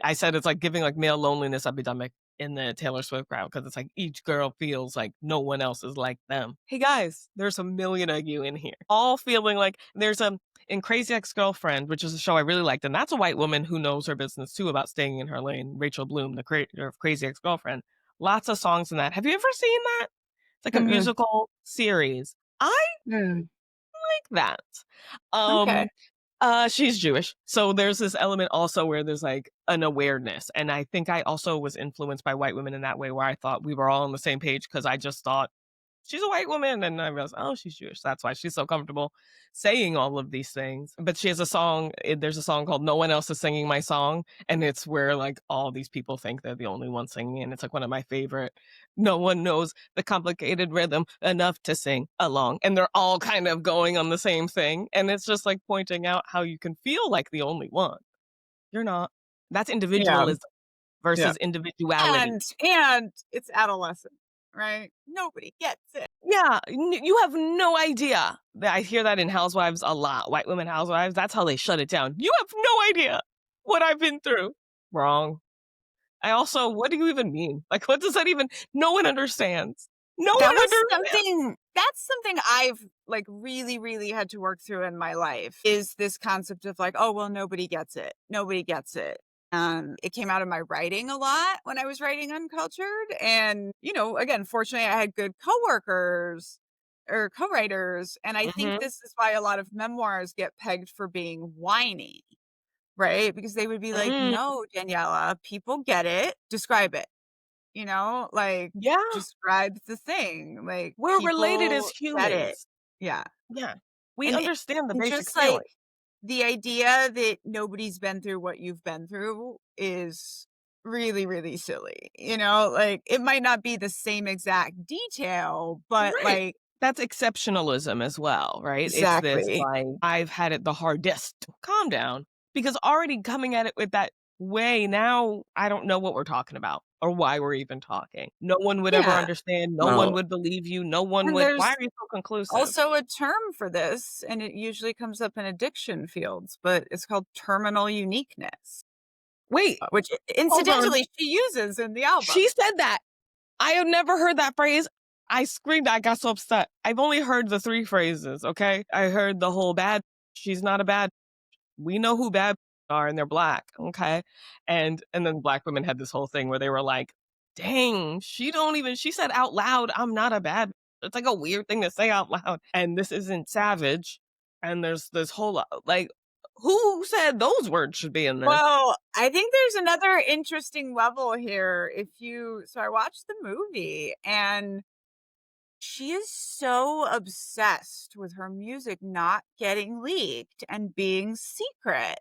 I said it's like giving like male loneliness epidemic in the Taylor Swift crowd because it's like each girl feels like no one else is like them. Hey guys, there's a million of you in here, all feeling like there's a in Crazy Ex-Girlfriend, which is a show I really liked, and that's a white woman who knows her business too about staying in her lane. Rachel Bloom, the creator of Crazy Ex-Girlfriend, lots of songs in that. Have you ever seen that? It's like a Mm-mm. musical series. I Mm. like that. Okay. Um, she's Jewish. So there's this element also where there's like an awareness. And I think I also was influenced by white women in that way where I thought we were all on the same page because I just thought she's a white woman. And I realized, oh, she's Jewish. That's why she's so comfortable saying all of these things. But she has a song, there's a song called No One Else Is Singing My Song. And it's where like all these people think they're the only one singing. And it's like one of my favorite. No one knows the complicated rhythm enough to sing along. And they're all kind of going on the same thing. And it's just like pointing out how you can feel like the only one. You're not. That's Yeah. individualism Yeah. versus individuality. And it's adolescent, right? Nobody gets it. Yeah, you have no idea. I hear that in Housewives a lot. White women housewives, that's how they shut it down. You have no idea what I've been through. Wrong. I also, what do you even mean? Like, what does that even? No one understands. No That one was understands. something that's something I've like really, really had to work through in my life is this concept of like, oh, well, nobody gets it. Nobody gets it. It came out of my writing a lot when I was writing Uncultured. And, again, fortunately, I had good coworkers or co-writers. And I think Hmm. this is why a lot of memoirs get pegged for being whiny, right? Because they would be like, Mm, no, Daniela, people get it. Describe it. Like, yeah, describe the thing, like, we're related as people get it. humans. Yeah, Yeah, we and understand the and basic just, like, feeling. the idea that nobody's been through what you've been through is really, really silly, like, it might not be the same exact detail, but, Right. like That's exceptionalism as well, right? It's this exactly. like, I've had it the hardest. Calm down. Because already coming at it with that way, now I don't know what we're talking about or why we're even talking. No one would ever Yeah, understand. No one well would believe you. No one and would. Why there's are you so conclusive? also a term for this, and it usually comes up in addiction fields, but it's called terminal uniqueness. Wait, Which hold on. incidentally she uses in the album. She said that. I have never heard that phrase. I screamed. I got so upset. I've only heard the three phrases. Okay. I heard the whole bad. She's not a bad. We know who bad are and they're black, okay? And then black women had this whole thing where they were like, "Dang, she said out loud, I'm not a bad." It's like a weird thing to say out loud. And this isn't savage. And there's this whole like who said those words should be in this? Well, I think there's another interesting level here. So I watched the movie and she is so obsessed with her music not getting leaked and being secret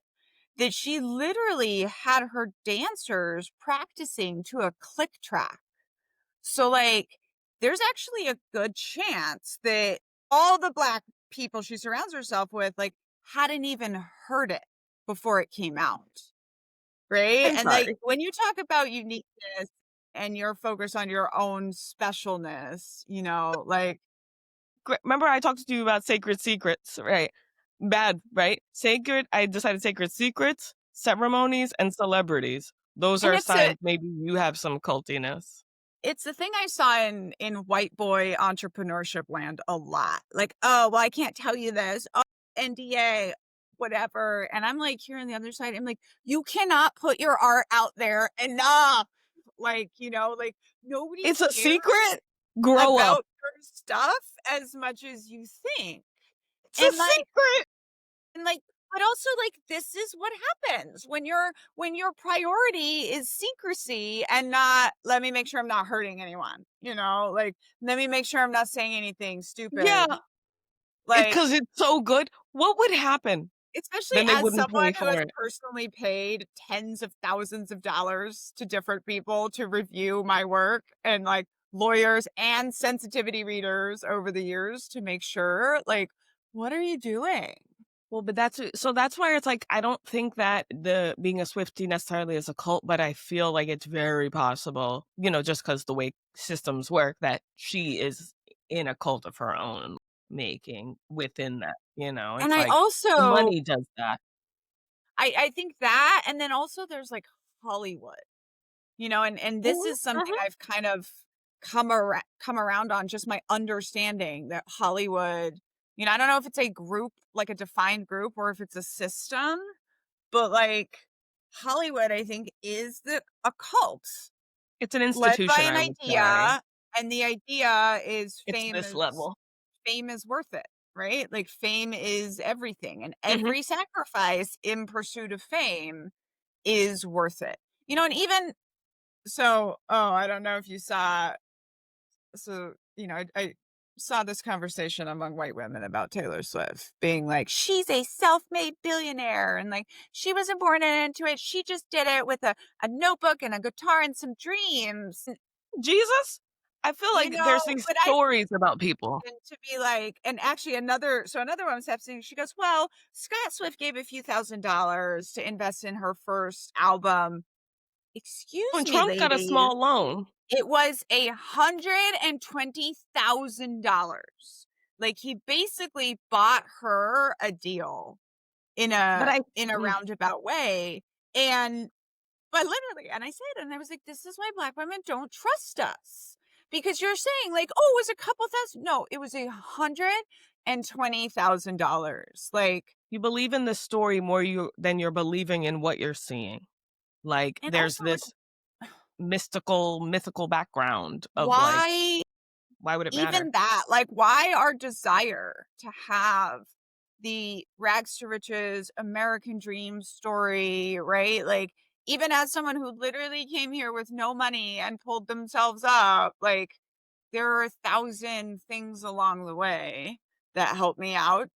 that she literally had her dancers practicing to a click track. So, like, there's actually a good chance that all the Black people she surrounds herself with, like, hadn't even heard it before it came out, right? I'm And, like, sorry. when you talk about uniqueness and your focus on your own specialness, like Remember I talked to you about sacred secrets, right? Bad, right? Sacred, I decided sacred secrets, ceremonies, and celebrities. Those and are it's a signs maybe you have some cultiness. it's the thing I saw in white boy entrepreneurship land a lot. Like, "Oh, well, I can't tell you this. Oh, NDA, whatever." And I'm like here on the other side, I'm like, "You cannot put your art out there enough." Like, like nobody It's a cares secret? Grow up. about your stuff as much as you think. It's a And like secret. and like but also like this is what happens when your priority is secrecy and not let me make sure I'm not hurting anyone, like let me make sure I'm not saying anything Yeah, stupid. it's Like because it's so good. What would happen? especially Then they as wouldn't someone pay who has for it. personally paid tens of thousands of dollars to different people to review my work and like lawyers and sensitivity readers over the years to make sure like what are you doing? Well, but that's why it's like I don't think that the being a Swiftie necessarily is a cult, but I feel like it's very possible, just because the way systems work, that she is in a cult of her own making within that. And It's I like the also money does that. I think that, and then also there's like Hollywood, and this Mhm, is something mhm. I've kind of come around on just my understanding that Hollywood, I don't know if it's a group, like a defined group, or if it's a system, but like Hollywood, I think, is a cult It's an led by institution, an I would say. idea, and the idea is It's this level. fame is worth it, right? Like fame is everything, and Mhm. every sacrifice in pursuit of fame is worth it. And even so, oh, I don't know if you saw, so, saw this conversation among white women about Taylor Swift being like, she's a self-made billionaire. And like, she wasn't born into it. She just did it with a notebook and a guitar and some dreams. Jesus? I feel You like know, there's these but I stories about people. and to be like, and actually another one was happening. She goes, well, Scott Swift gave a few $1,000s to invest in her first album. Excuse When me, Trump got a ladies. small loan, It was $120,000. Like he basically bought her a deal in but a I in a mm, roundabout way. And but literally, and I said, and I was like, this is why Black women don't trust us. Because you're saying, like, oh, it was a couple thousand. No, it was $120,000. Like, you believe in the story more than you're believing in what you're seeing. Like, and there's also like this mythical background of, like, why why would it matter? even that, like, why our desire to have the rags to riches American dream story, right? Like, even as someone who literally came here with no money and pulled themselves up, like, there are 1,000 things along the way that helped me out.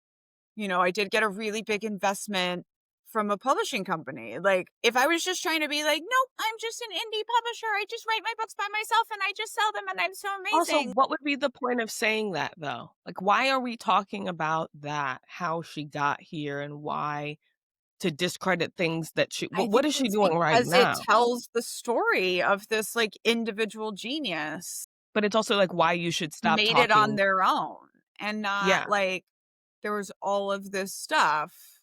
You know, I did get a really big investment from a publishing company. Like, if I was just trying to be like, nope, I'm just an indie publisher. I just write my books by myself and I just sell them and I'm so Also, amazing. what would be the point of saying that, though? Like, why are we talking about that, how she got here, and why to discredit things that she I what think is she it's doing right because it now? tells the story of this like individual genius But it's also, like, why you should stop made it on talking. their own and not Yeah, like there was all of this stuff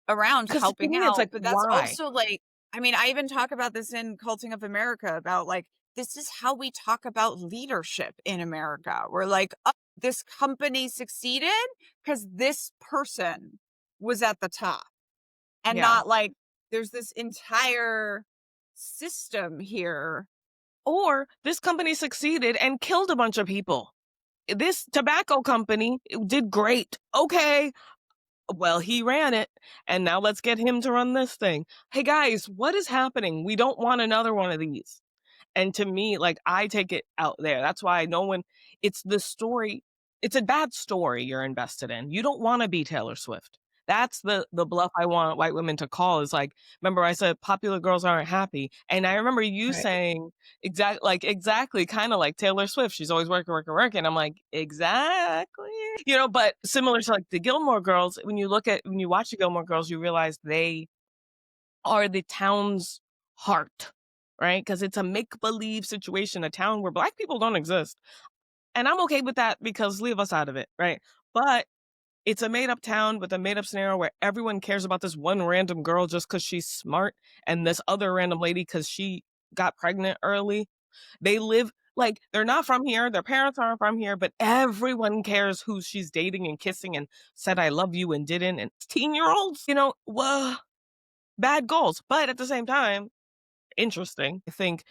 around because to helping me, it's out. like, But that's why? also like, I mean, I even talk about this in Culting of America about like, this is how we talk about leadership in America. We're like, oh, this company succeeded because this person was at the top, and Yeah. not like there's this entire system here. Or this company succeeded and killed a bunch of people. This tobacco company did great. Okay, well, he ran it, and now let's get him to run this thing. Hey, guys, what is happening? We don't want another one of these. And to me, like, I take it out there. That's why no one it's the story. It's a bad story you're invested in. You don't wanna be Taylor Swift. That's the bluff I want white women to call is like, remember I said popular girls aren't happy, and I remember you Right. saying exactly, kinda like Taylor Swift, she's always working. I'm like, "Exactly." But similar to, like, the Gilmore Girls, when you watch the Gilmore Girls, you realize they are the town's heart, right? Because it's a make-believe situation, a town where Black people don't exist, and I'm okay with that because leave us out of it, right? But it's a made-up town with a made-up scenario where everyone cares about this one random girl just because she's smart and this other random lady because she got pregnant early. They live like, they're not from here, their parents aren't from here, but everyone cares who she's dating and kissing and said, "I love you," and didn't, and teen-year-olds, bad goals, but at the same time, interesting. I think,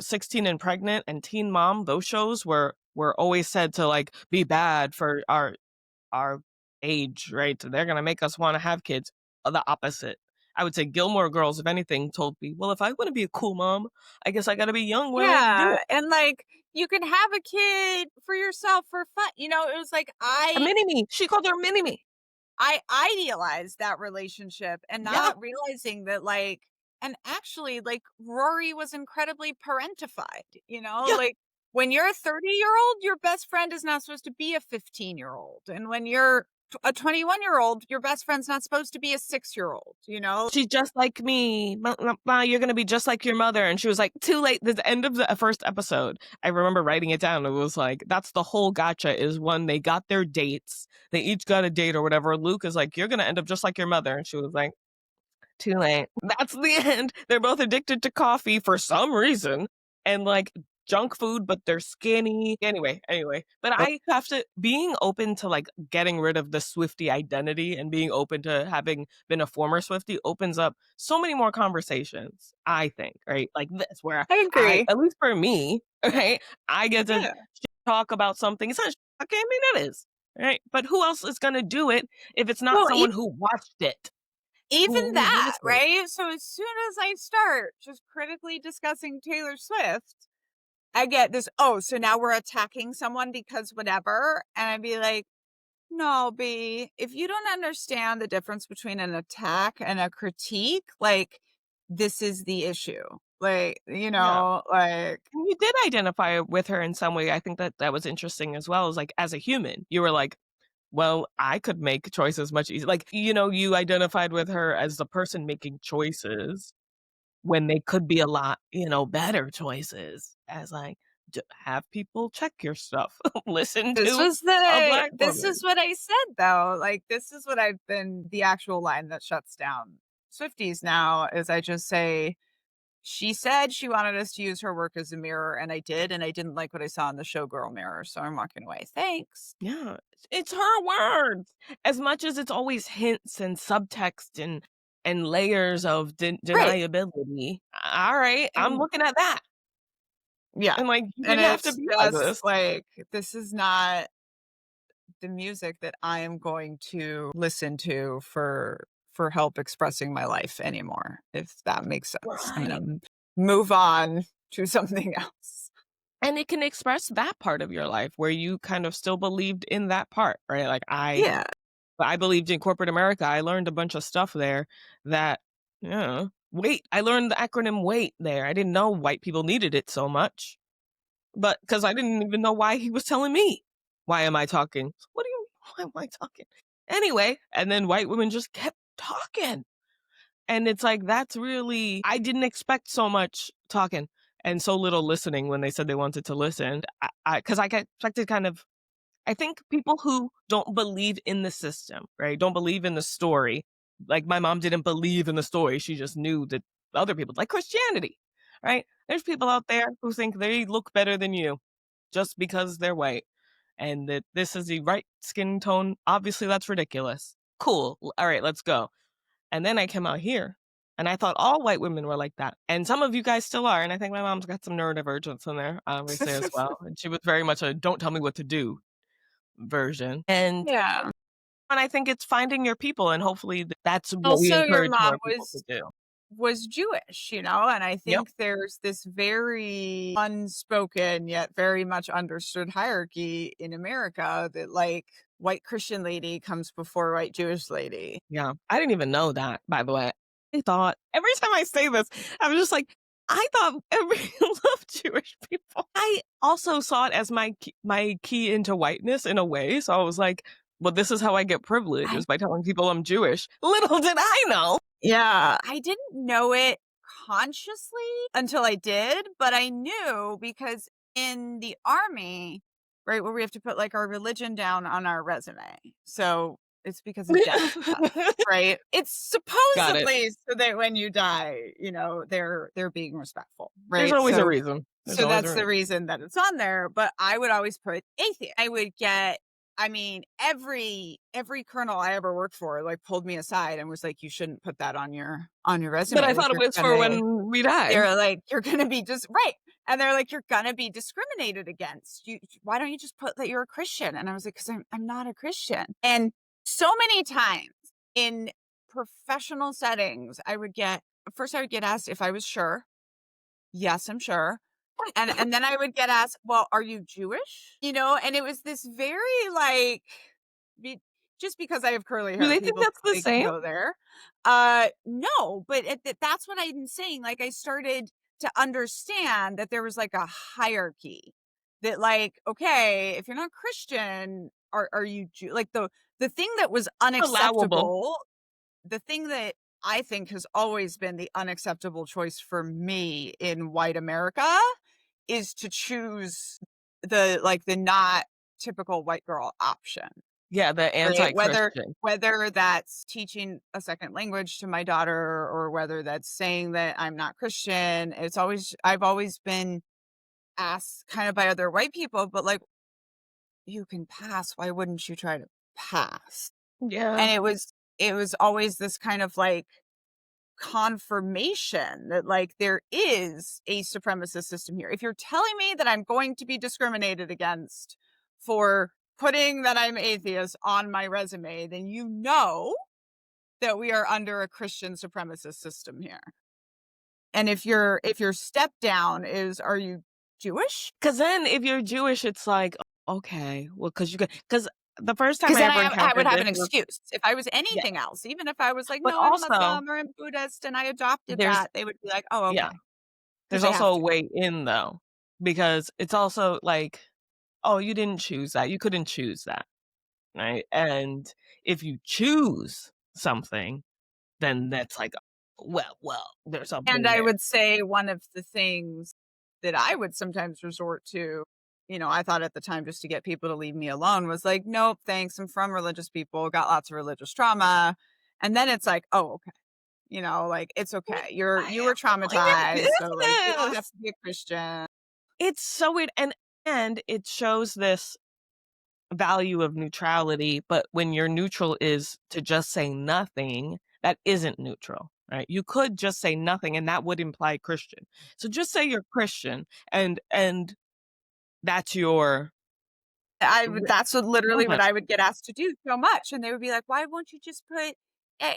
16 and Pregnant and Teen Mom, those shows were always said to, like, be bad for our age, right? They're gonna make us wanna have kids. The opposite. I would say Gilmore Girls, if anything, told me, "Well, if I wanna be a cool mom, I guess I gotta be young when I do Yeah. it." And like, you can have a kid for yourself for fun. You know, it was like, A mini-me. She called her mini-me. I idealized that relationship and Yeah. not realizing that, like, and actually, like, Rory was incredibly parentified, you know? Yeah. Like, when you're a 30-year-old, your best friend is not supposed to be a 15-year-old. And when you're a 21-year-old, your best friend's not supposed to be a 6-year-old, you know? She's just like me. Blah, blah, blah. You're gonna be just like your mother. And she was like, too late. This end of the first episode. I remember writing it down. It was like, that's the whole gotcha is when they got their dates. They each got a date or whatever. Luke is like, you're gonna end up just like your mother. And she was like, too late. That's the end. They're both addicted to coffee for some reason and like junk food, but they're skinny. Anyway. But I have to being open to like getting rid of the Swiftie identity and being open to having been a former Swiftie opens up so many more conversations, I think, right? Like this, where I agree. at least for me, right, I get to Yeah. talk about something. It's not okay, I mean it is. Right. But who else is gonna do it if it's not Well, someone who watched it? even Who that, listened? right? So as soon as I start just critically discussing Taylor Swift, I get this, "Oh, so now we're attacking someone because whatever," and I'd be like, "No, B, if you don't understand the difference between an attack and a critique, like, this is the issue." Like, Yeah. like And you did identify with her in some way. I think that that was interesting as well, as, like, as a human. You were like, "Well, I could make choices much easier." Like, you identified with her as the person making choices when they could be a lot, better choices, as, like, have people check your stuff. Listen to a Black this woman. is what I said, though, like, this is what I've been the actual line that shuts down Swifties now is I just say, "She said she wanted us to use her work as a mirror, and I did, and I didn't like what I saw in the showgirl mirror, so I'm walking away. Thanks." Yeah, it's her words. As much as it's always hints and subtext and layers of Right, deniability. Alright, I'm and looking at that. yeah, And, like, you and didn't have to it's be like just this. like, this is not the music that I am going to listen to for help expressing my life anymore, if that makes sense. I'm Right. gonna move on to something else. And it can express that part of your life where you kind of still believed in that part, right? Like, Yeah. I believed in corporate America. I learned a bunch of stuff there that, wait, I learned the acronym WAIT there. I didn't know white people needed it so much. But because I didn't even know why he was telling me. Why am I talking? What do you why am I talking? Anyway, and then white women just kept talking. And it's like, that's really I didn't expect so much talking and so little listening when they said they wanted to listen. Because I expected kind of I think people who don't believe in the system, right? Don't believe in the story. Like my mom didn't believe in the story. She just knew that other people, like Christianity, right? There's people out there who think they look better than you just because they're white and that this is the right skin tone. Obviously, that's ridiculous. Cool. All right, let's go. And then I came out here and I thought all white women were like that. And some of you guys still are. And I think my mom's got some neurodivergence in there, obviously, as well. And she was very much a don't tell me what to do version. Yeah. And I think it's finding your people, and hopefully that's what we Also, your encourage mom more people to do. was Jewish, and I Yep. think there's this very unspoken yet very much understood hierarchy in America that like white Christian lady comes before white Jewish lady. Yeah. I didn't even know that, by the way. I thought every time I say this, I'm just like, I thought everyone loved Jewish people. I also saw it as my key into whiteness in a way. So I was like, well, this is how I get privilege I is by telling people I'm Jewish. Little did I know. Yeah, I didn't know it consciously until I did, but I knew because in the army, right, where we have to put like our religion down on our resume. So it's because of death stuff, right? It's Got it. supposedly so that when you die, they're being respectful, There's right? always a So reason. There's so always a that's the reason. reason that it's on there, but I would always put atheist. I would get I mean, every colonel I ever worked for, like, pulled me aside and was like, "You shouldn't put that on your But resume, I like, thought it was for when we die. they're like, "You're gonna be just" right, and they're like, "You're gonna be discriminated against. Why don't you just put that you're a Christian?" And I was like, "'Cause I'm not a Christian." And so many times in professional settings, I would get asked if I was sure. "Yes, I'm sure." And then I would get asked, "Well, are you Jewish?" And it was this very, like, be just because I have curly Do hair, they think people that's think the they can same? go there. No, but that's what I'm saying, like, I started to understand that there was, like, a hierarchy that, like, okay, if you're not Christian, are you Jew like, the thing that was Allowable. unacceptable the thing that I think has always been the unacceptable choice for me in white America is to choose the not typical white girl option, Yeah, the right? Whether anti-Christian. whether that's teaching a second language to my daughter or whether that's saying that I'm not Christian, I've always been asked kind of by other white people, but like, you can pass, why wouldn't you try to pass? Yeah. And it was always this kind of like confirmation that like there is a supremacist system here. If you're telling me that I'm going to be discriminated against for putting that I'm atheist on my resume, then you know that we are under a Christian supremacist system here. And if your step down is are you Jewish? Because then if you're Jewish, it's like, okay, well, because the first time Because I then ever I would encountered have this an was, excuse. If I was yeah, anything else, even if I was like, but "No, I'm also Muslim or I'm Buddhist and I adopted there's, that," they would be like, "Oh, yeah, okay," because there's they also have a to. way in though, because it's also like, oh, you didn't choose that. You couldn't choose that, right? And if you choose something, then that's like, well, there's And something I there. would say one of the things that I would sometimes resort to, I thought at the time just to get people to leave me alone was like, "Nope, thanks. I'm from religious people, got lots of religious trauma." And then it's like, "Oh, okay." Like, "It's okay. I You am were minding your traumatized, so, like, you don't have business. to be a Christian." It's so weird, and it shows this value of neutrality, but when your neutral is to just say nothing, that isn't neutral, right? You could just say nothing and that would imply Christian. So just say you're Christian and that's your That's what literally what movement. I would get asked to do so much, and they would be like, "Why won't you just put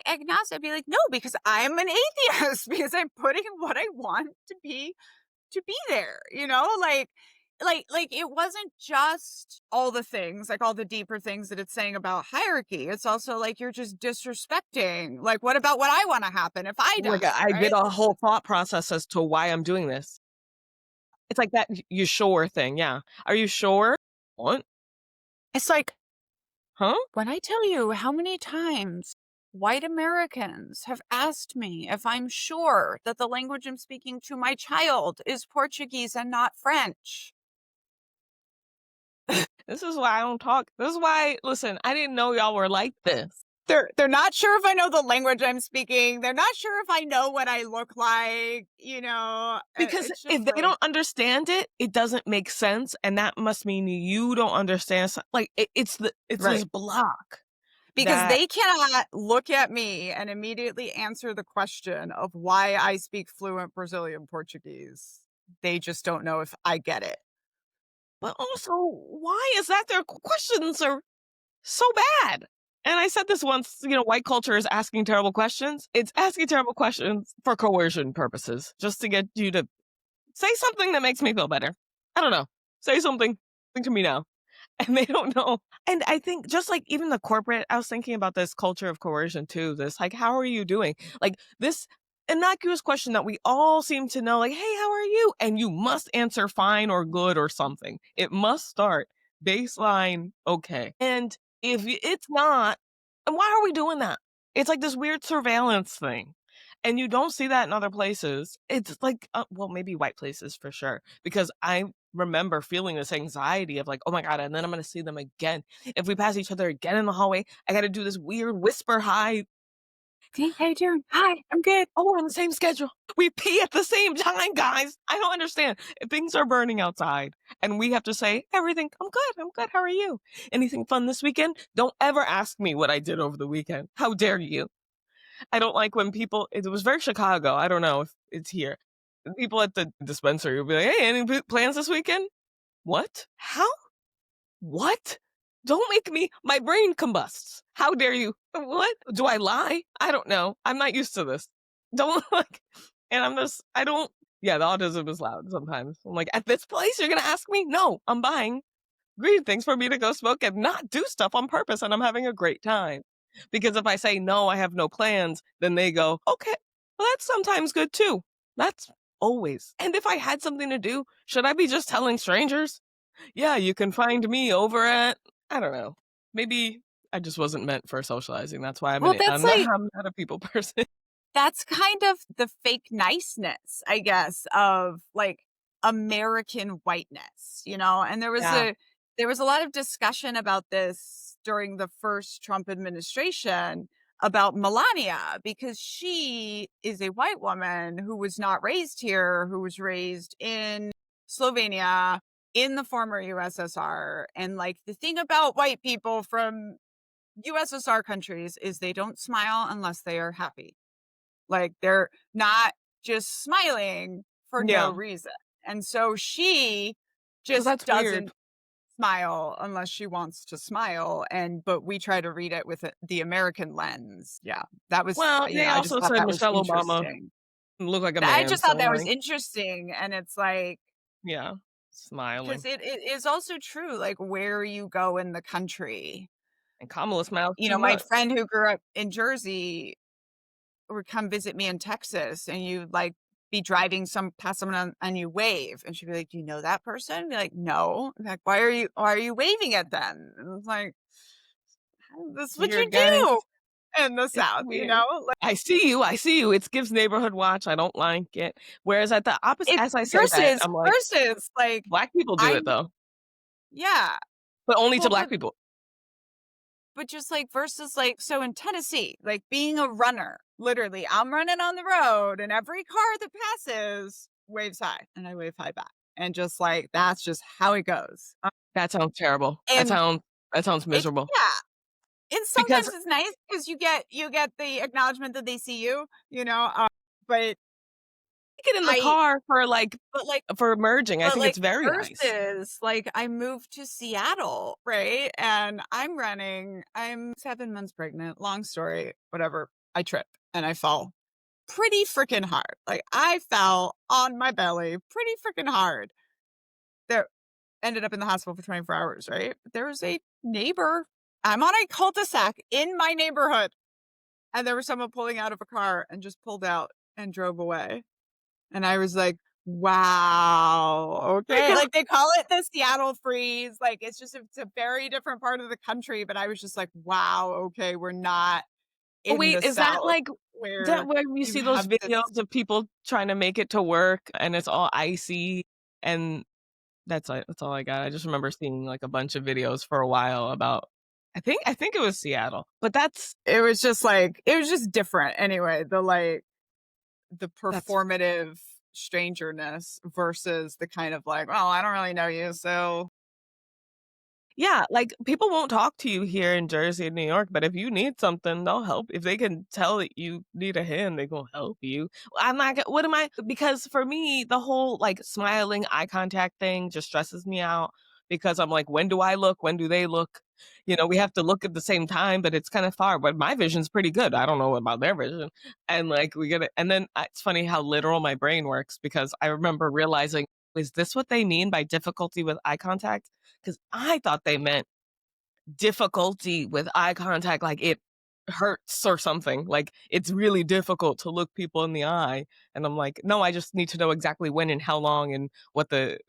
agnostic?" I'd be like, "No, because I'm an atheist, because I'm putting what I want to be there," it wasn't just all the things, like all the deeper things that it's saying about hierarchy. It's also like you're just disrespecting. Like, what about what I want to happen if I Like die, I right? get a whole thought process as to why I'm doing this. It's like that you sure thing, yeah. Are you sure? What? It's like Huh? when I tell you how many times white Americans have asked me if I'm sure that the language I'm speaking to my child is Portuguese and not French. This is why I don't talk. This is why, listen, I didn't know y'all were like this. They're not sure if I know the language I'm speaking. They're not sure if I know what I look like, Because it's just if they like don't understand it, it doesn't make sense, and that must mean you don't understand like, it's right. this block Because that they cannot look at me and immediately answer the question of why I speak fluent Brazilian Portuguese. They just don't know if I get it. but also, why is that their questions are so bad? And I said this once, white culture is asking terrible questions. It's asking terrible questions for coercion purposes, just to get you to say something that makes me feel better. I don't know. Say something to me now. And they don't know. And I think just like even the corporate, I was thinking about this culture of coercion too. This, like, how are you doing? Like this innocuous question that we all seem to know, like, hey, how are you? And you must answer fine or good or something. It must start baseline, okay. And if it's not, and why are we doing that? It's like this weird surveillance thing. And you don't see that in other places. It's like, well, maybe white places for sure, because I remember feeling this anxiety of like, oh my God, and then I'm going to see them again. If we pass each other again in the hallway, I got to do this weird whisper hi. Hey, how you doing? Hi, I'm good. Oh, we're on the same schedule. We pee at the same time, guys. I don't understand. If things are burning outside and we have to say everything, I'm good. I'm good. How are you? Anything fun this weekend? Don't ever ask me what I did over the weekend. How dare you? I don't like when people, it was very Chicago. I don't know if it's here. People at the dispensary will be like, hey, any plans this weekend? What? How? What? Don't make me, my brain combusts. How dare you? What? Do I lie? I don't know. I'm not used to this. Don't like, and I'm just, I don't, yeah, the autism is loud sometimes. I'm like, at this place, you're going to ask me? No, I'm buying green things for me to go smoke and not do stuff on purpose. And I'm having a great time. Because if I say, no, I have no plans, then they go, okay, well, that's sometimes good too. That's always. And if I had something to do, should I be just telling strangers? Yeah, you can find me over at, I don't know. Maybe I just wasn't meant for socializing. That's why Well, I'm not, I'm not a people person. that's kind of the fake niceness, I guess, of like American whiteness, And Yeah. there was a lot of discussion about this during the first Trump administration about Melania because she is a white woman who was not raised here, who was raised in Slovenia in the former USSR. And like the thing about white people from USSR countries is they don't smile unless they are happy. Like, they're not just smiling for no Yeah. reason. And so she Cause just that's weird. doesn't smile unless she wants to smile, but we try to read it with the American lens. Yeah, that was, Well, they I just also thought said that was Michelle Obama interesting. looked like a I man. just So thought that was like, interesting, and it's like, yeah. Smiling. because it is also true, like, where you go in the country. And Kamala smiles You too know, my much. friend who grew up in Jersey would come visit me in Texas, and you'd, like, be driving past someone and you wave, and she'd be like, "Do you know that person?" Be like, "No." I'm like, why are you waving at them?" And it's like, "That's what you Weird, guys. do in the It's South," you weird. know? Like, I see you. It gives neighborhood watch. I don't like it. Whereas at the opposite, it's as I say that, I'm like, like, black people do it I'm though, yeah. but only to Well, black people. but just, like, versus, like, so in Tennessee, like, being a runner, literally, I'm running on the road, and every car that passes waves hi, and I wave hi back, and just, like, that's just how it goes, That sounds terrible. and That sounds it's miserable. and Because sometimes it's nice because you get the acknowledgement that they see you, but get in the I car for like but, like for merging, I but, think like, it's very nice. versus, like, I moved to Seattle, right? And I'm 7 months pregnant, long story, whatever, I trip and I fall pretty freaking hard. Like, I fell on my belly pretty freaking hard. There ended up in the hospital for 24 hours, right? But there was a neighbor. I'm on a cul-de-sac in my neighborhood, and there was someone pulling out of a car and just pulled out and drove away. And I was like, "Wow, My okay." God. Like, they call it the Seattle freeze, like, it's a very different part of the country, but I was just like, "Wow, okay, we're not Oh, in wait, the is that South like that where where you you see those have this." videos of people trying to make it to work and it's all icy and that's all I got. I just remember seeing like a bunch of videos for a while about I think it was Seattle. But It was just different anyway, the that's performative strangerness versus the kind of like, "Well, I don't really know you, so." yeah, like, people won't talk to you here in Jersey and New York, but if you need something, they'll help. If they can tell that you need a hand, they gonna help you. I'm not go what am I because for me, the whole, like, smiling, eye contact thing just stresses me out because I'm like, "When do I look? When do they look?" You know, we have to look at the same time, but it's kinda far, but my vision's pretty good. I don't know about their vision. And, like, we get it and then, it's funny how literal my brain works because I remember realizing, "Is this what they mean by difficulty with eye contact?" 'Cause I thought they meant difficulty with eye contact, like it hurts or something, like it's really difficult to look people in the eye, and I'm like, "No, I just need to know exactly when and how long and what the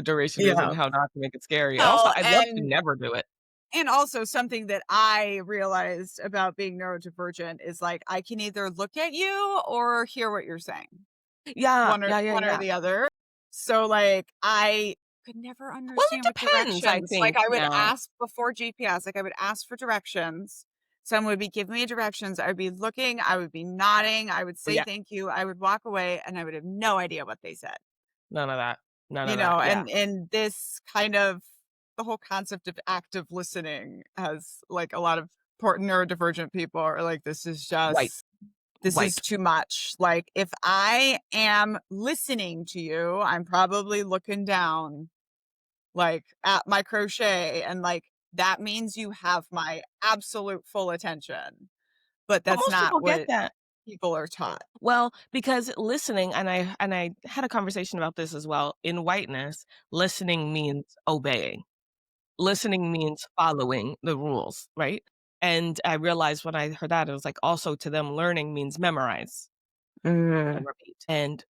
duration is and Yeah. how not to make it scary." And also, Well, I'd love to never do it. and also something that I realized about being neurodivergent is, like, I can either look at you or hear what you're saying. Yeah, One or yeah. the other. So, like, I could never Well, it understand what depends, I directions, like, think I would now. ask before GPS, like, I would ask for directions. Someone would be giving me directions, I would be looking, I would be nodding, I would Oh, say yeah, thank you, I would walk away, and I would have no idea what they said, none of that, none of that, yeah. and this kind of the whole concept of active listening has, like, a lot of poor neurodivergent people are like, White, this is white. too much. Like, if I am listening to you, I'm probably looking down, like, at my crochet, and, like, that means you have my absolute full attention, but But that's most not people get what that. people are taught. Well, because listening and I had a conversation about this as well. In whiteness, listening means obeying. Listening means following the rules, right? And I realized when I heard that, it was like also to them learning means memorize and Mm. repeat. And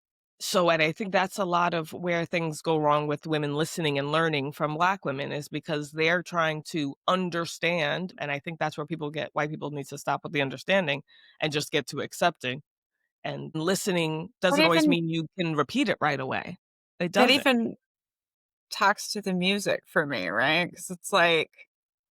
I think that's a lot of where things go wrong with women listening and learning from black women is because they're trying to understand. And I think that's where white people need to stop with the understanding and just get to accepting. And listening That doesn't always even mean you can repeat it right away. It that doesn't. even talks to the music for me, right? Because it's like,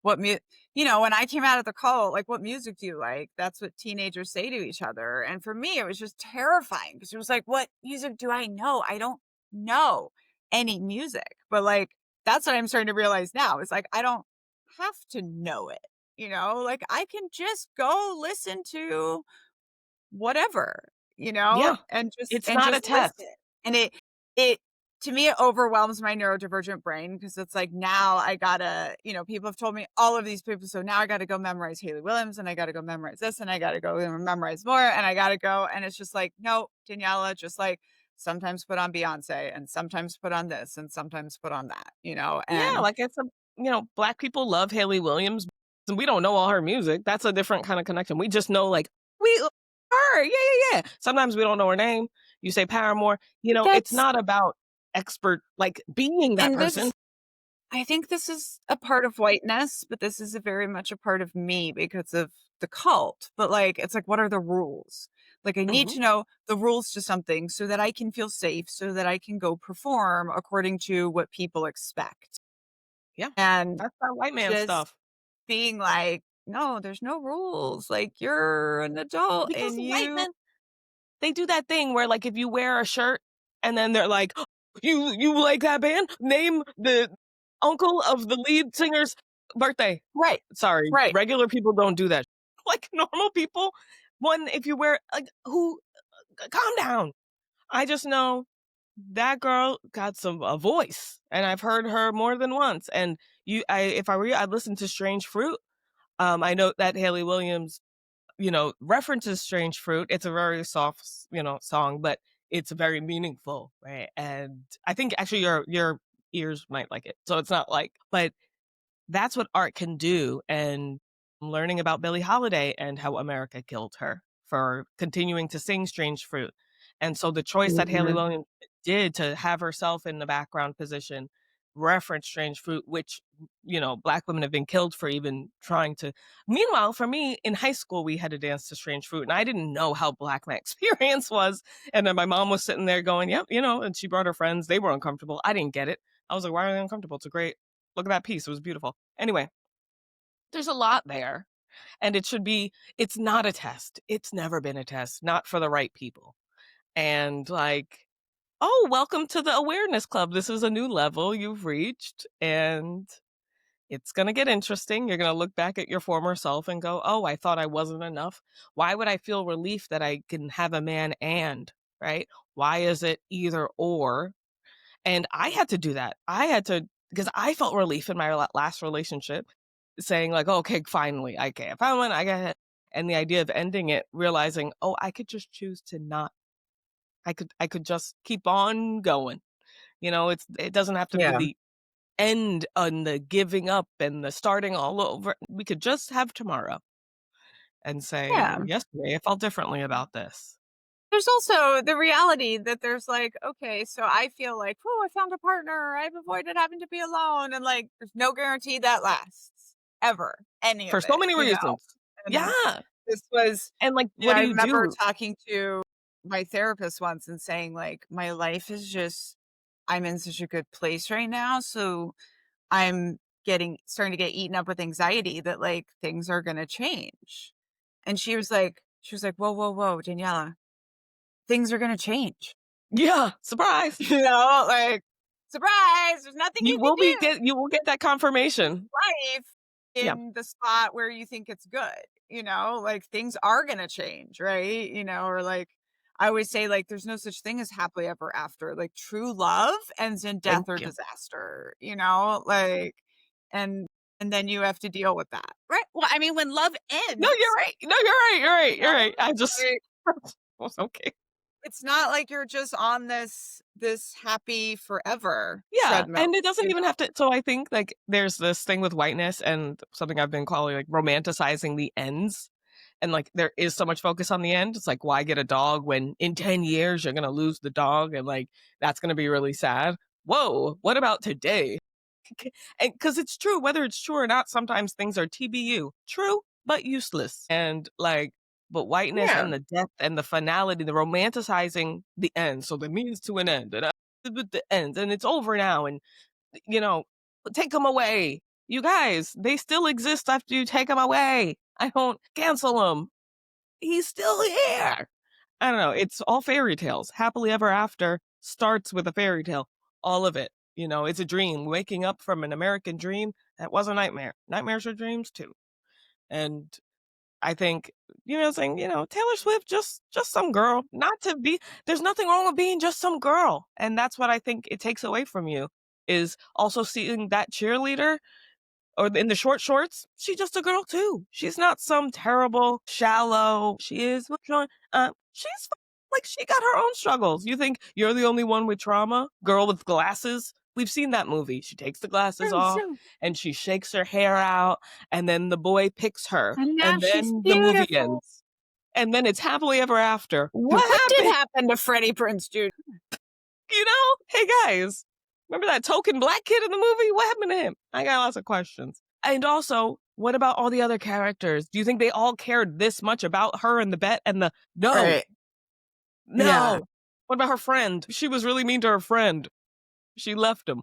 what mu when I came out of the cult, like, "What music do you like?" That's what teenagers say to each other, and for me, it was just terrifying because it was like, "What music do I know? I don't know any music." But, like, that's what I'm starting to realize now, is, like, I don't have to know it, Like, I can just go listen to whatever, Yeah. It's and not a just listen. test. And it to me, it overwhelms my neurodivergent brain because it's like now I gotta, people have told me all of these people, so now I gotta go memorize Haley Williams and I gotta go memorize this and I gotta go and memorize more and I gotta go. And it's just like, no, Daniela, just like sometimes put on Beyonce, and sometimes put on this, and sometimes put on that, you know? Yeah, And like it's a Black people love Haley Williams, and we don't know all her music. That's a different kind of connection. We just know like we her, yeah, yeah, yeah. Sometimes we don't know her name. You say Paramore, it's that's not about expert like being that and person. this I think this is a part of whiteness, but this is a very much a part of me because of the cult. But like, it's like, what are the rules? Like, I need Mhm. to know the rules to something so that I can feel safe, so that I can go perform according to what people expect. Yeah, And that's that white man just stuff. being like, no, there's no rules. Like, you're an adult Because and white you, men, they do that thing where like if you wear a shirt and then they're like, you like that band? Name the uncle of the lead singer's birthday. right, Sorry, right. regular people don't do that. Like normal people, one if you wear like who calm down. I just know that girl got a voice, and I've heard her more than once. And if I were you, I'd listen to Strange Fruit. I know that Haley Williams, references Strange Fruit. It's a very soft, song, but it's very meaningful, right? And I think actually your ears might like it. So it's not like, but that's what art can do. And learning about Billie Holiday and how America killed her for continuing to sing Strange Fruit. And so the choice that Haley Mhm. Williams did to have herself in the background position reference Strange Fruit, which, Black women have been killed for even trying to. Meanwhile, for me in high school, we had to dance to Strange Fruit, and I didn't know how Black my experience was. And then my mom was sitting there going, yep, and she brought her friends. They were uncomfortable. I didn't get it. I was like, why are they uncomfortable? It's a great look at that piece. It was beautiful. Anyway, there's a lot there. And it's not a test. It's never been a test, not for the right people. And like, oh, welcome to the awareness club. This is a new level you've reached. And it's going to get interesting. You're going to look back at your former self and go, oh, I thought I wasn't enough. Why would I feel relief that I can have a man and, right? Why is it either or? And I had to do that. I had to, because I felt relief in my last relationship saying like, oh, okay, finally, I found one, I got it. And the idea of ending it, realizing, oh, I could just choose to not, I could just keep on going. It doesn't have to be Yeah. the end and the giving up and the starting all over. We could just have tomorrow and say, Yeah. yesterday, I felt differently about this. There's also the reality that there's like, okay, so I feel like, oh, I found a partner. I've avoided having to be alone. And like, there's no guarantee that lasts ever, any For of so it, many reasons. And Yeah. this was, And like, what I do you remember do? talking to my therapist once and saying, like, my life is just, I'm in such a good place right now. So I'm starting to get eaten up with anxiety that like things are going to change. And she was like, whoa, whoa, whoa, Daniela, things are going to change. Yeah, surprise. Like, surprise, there's nothing you can do. You will get that confirmation. Life Yeah, in the spot where you think it's good, like things are gonna change, right? Or like I always say, like, there's no such thing as happily ever after. Like true love ends in death thank or you. disaster, like and and then you have to deal with that. Right. Well, I mean, when love No, you're ends, right. No, you're right, you're right, you know, you're right. I just like was okay. it's not like you're just on this happy forever Yeah, treadmill, and it doesn't you even know? have to, so I think, like, there's this thing with whiteness and something I've been calling, like, romanticizing the ends, and, like, there is so much focus on the end. It's like, why get a dog when in 10 years you're gonna lose the dog and, like, that's gonna be really sad? Whoa, what about today? And because it's true, whether it's true or not, sometimes things are TBU, true but useless. And like, but whiteness Yeah. and the depth and the finality, the romanticizing the end, so the means to an end, and but the ends, and it's over now, and you know, take them away. You guys, they still exist after you take them away. I don't cancel them. He's still here. I don't know. It's all fairy tales. Happily ever after starts with a fairy tale. All of it. It's a dream. Waking up from an American dream, that was a nightmare. Nightmares are dreams too. And I think, saying, Taylor Swift, just some girl. Not to be there's nothing wrong with being just some girl. And that's what I think it takes away from you, is also seeing that cheerleader or in the short shorts, she's just a girl too. She's not some terrible, shallow. She is she's Like, she got her own struggles. You think you're the only one with trauma? Girl with glasses? We've seen that movie. She takes the glasses True, off true. and she shakes her hair out, and then the boy picks her, And now and she's then the movie beautiful. ends. And then it's happily ever after. What What did happened? happen to Freddie Prinze Jr.? You know? Hey guys, remember that token black kid in the movie? What happened to him? I got lots of questions. And also, what about all the other characters? Do you think they all cared this much about her and the bet and the no, Right. Yeah. no? What about her friend? She was really mean to her friend. She left him.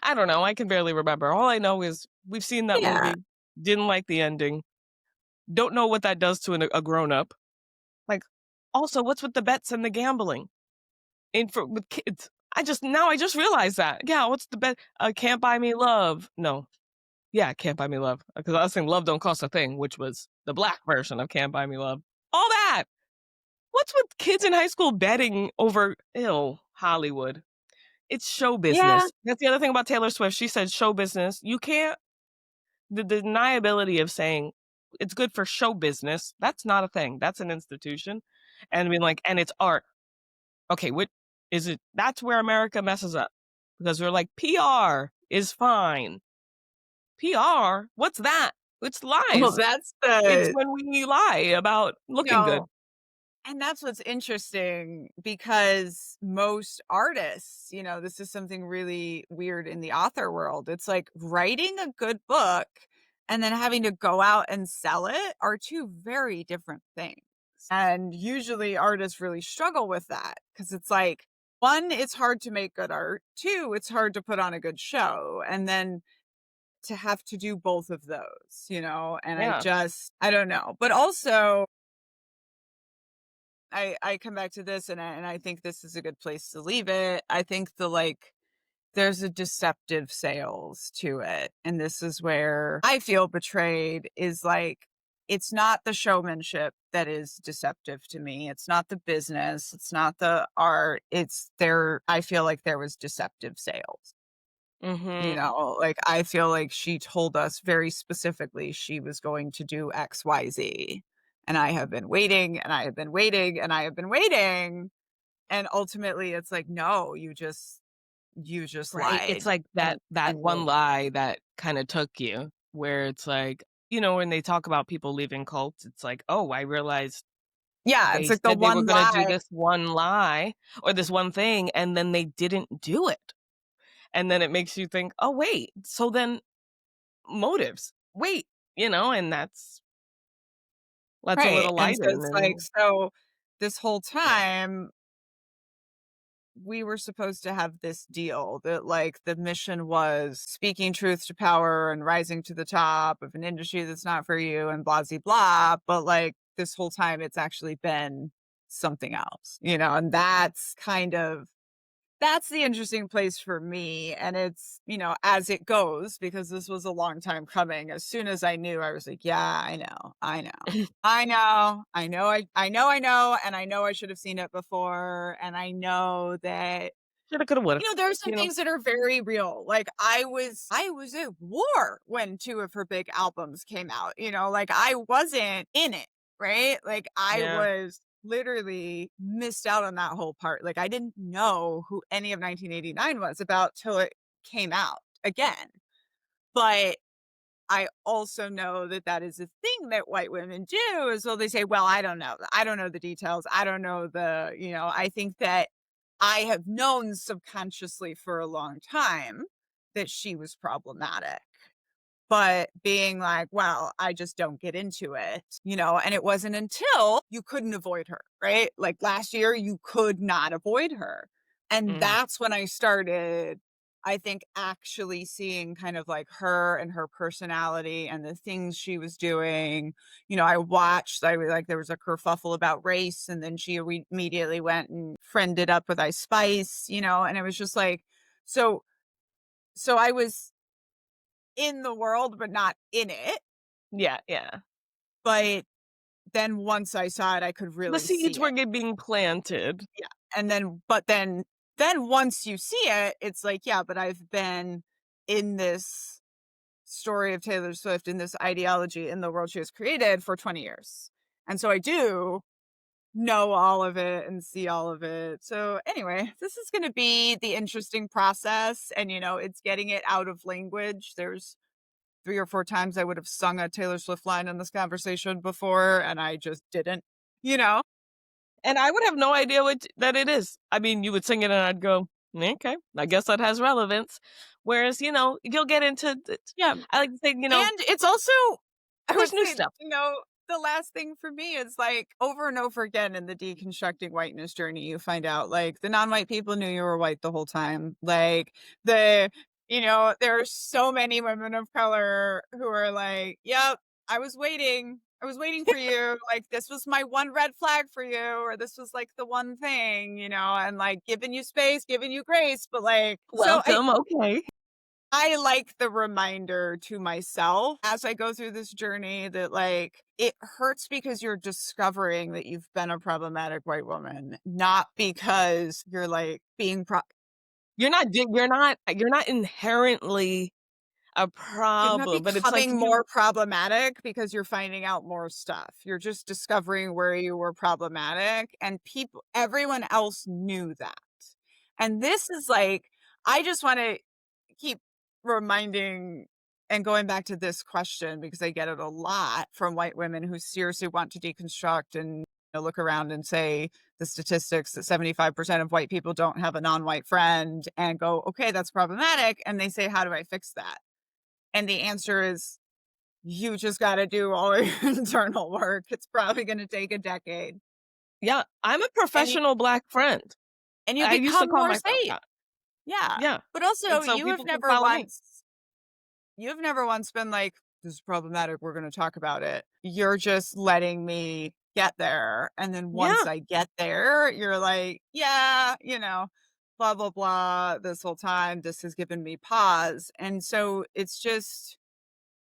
I don't know. I can barely remember. All I know is we've seen that Yeah. movie. Didn't like the ending. Don't know what that does to a grown up. Like, also, what's with the bets and the gambling? With kids. I just realized that. Yeah, what's the bet? Can't buy me love. No. Yeah, Can't Buy Me Love. Because I was saying Love Don't Cost a Thing, which was the black version of Can't Buy Me Love. All that. What's with kids in high school betting over Hollywood? It's show Yeah. business. That's the other thing about Taylor Swift. She said show business. You can't the deniability of saying it's good for show business. That's not a thing. That's an institution. And being like, and it's art. Okay, what is it? That's where America messes up because we're like, PR is fine. PR? What's that? It's Well, lies. that's It's the, when we lie about you looking good. know, and that's what's interesting because most artists, this is something really weird in the author world. It's like writing a good book and then having to go out and sell it are two very different things. And usually artists really struggle with that because it's like, one, it's hard to make good art. Two, it's hard to put on a good show. And then to have to do both of those, and Yeah. I don't know. But also, I come back to this and I think this is a good place to leave it. I think there's a deceptive sales to it. And this is where I feel betrayed is like it's not the showmanship that is deceptive to me. It's not the business, it's not the art. It's there I feel like there was deceptive sales. Mhm. Like I feel like she told us very specifically she was going to do XYZ. And I have been waiting and I have been waiting and I have been waiting. And ultimately it's like, no, you just Right? It's lied. like And that one and lie that kinda took you, where it's like, when they talk about people leaving cults, it's like, "Oh, I realized yeah, it's they like the said they were one gonna do lie. this one lie or this one thing, and then they didn't do it." And then it makes you think, "Oh, wait, so then motives. Wait," and that's lets a Right. little And light so in it's like, and so this whole time we were supposed to have this deal that like the mission was speaking truth to power and rising to the top of an industry that's not for you and blah blah blah. But like this whole time it's actually been something else, and that's the interesting place for me. And it's, as it goes, because this was a long time coming. As soon as I knew, I was like, yeah, I know, I know. I know, I know, I know, and I know I should have seen it before. And I know that, shoulda, coulda, woulda, there are some you know? things that are very real. Like I was at war when two of her big albums came out, like I wasn't in it, right? Like I Yeah. was literally missed out on that whole part. Like I didn't know who any of 1989 was about till it came out again. But I also know that that is a thing that white women do is, well, they say, well, I don't know. I don't know the details. I don't know I think that I have known subconsciously for a long time that she was problematic. But being like, well, I just don't get into it, and it wasn't until you couldn't avoid her, right? Like last year, you could not avoid her. And Mm. that's when I started, I think, actually seeing kind of like her and her personality and the things she was doing. I was like, there was a kerfuffle about race, and then she immediately went and friended up with Ice Spice, and it was just like, so, so I was in the world, but not in it. Yeah, yeah. But then once I saw it, I could The really seeds see were it. being planted. Yeah. And then once you see it, it's like, yeah, but I've been in this story of Taylor Swift, in this ideology in the world she has created for 20 years. And so I do know all of it and see all of it. So anyway, this is going to be the interesting process, and it's getting it out of language. There's 3 or 4 times I would have sung a Taylor Swift line in this conversation before, and I just didn't, you know? And I would have no idea what that it is. I mean, you would sing it and I'd go, "Okay, I guess that has relevance." Whereas, you'll get into Yeah. I like to say, And it's also I there's would new say, stuff. the last thing for me is, like, over and over again in the deconstructing whiteness journey, you find out, like, the non-white people knew you were white the whole time. Like, there are so many women of color who are like, "Yep, I was waiting. I was waiting for you. Like, this was my one red flag for you, or this was, like, the one thing," and, like, giving you space, giving you grace, but, like so I Welcome, okay. I like the reminder to myself as I go through this journey that, like, it hurts because you're discovering that you've been a problematic white woman, not because you're, like, being You're not inherently a you're not problem, but it's like becoming more problematic because you're finding out more stuff. You're just discovering where you were problematic, and everyone else knew that. And this is like, I just wanna keep reminding and going back to this question because I get it a lot from white women who seriously want to deconstruct and look around and say the statistics that 75% of white people don't have a non-white friend and go, okay, that's problematic. And they say, how do I fix that? And the answer is, you just got to do all your internal work. It's probably going to take a decade. yeah, I'm a And you, professional Black friend. and you I used to become call more myself safe. that. Yeah. Yeah, But also, and so people can follow me. you've never once been like, "This is problematic, we're gonna talk about it." You're just letting me get there, and then once Yeah, I get there, you're like, "Yeah, blah, blah, blah, this whole time, this has given me pause." And so it's just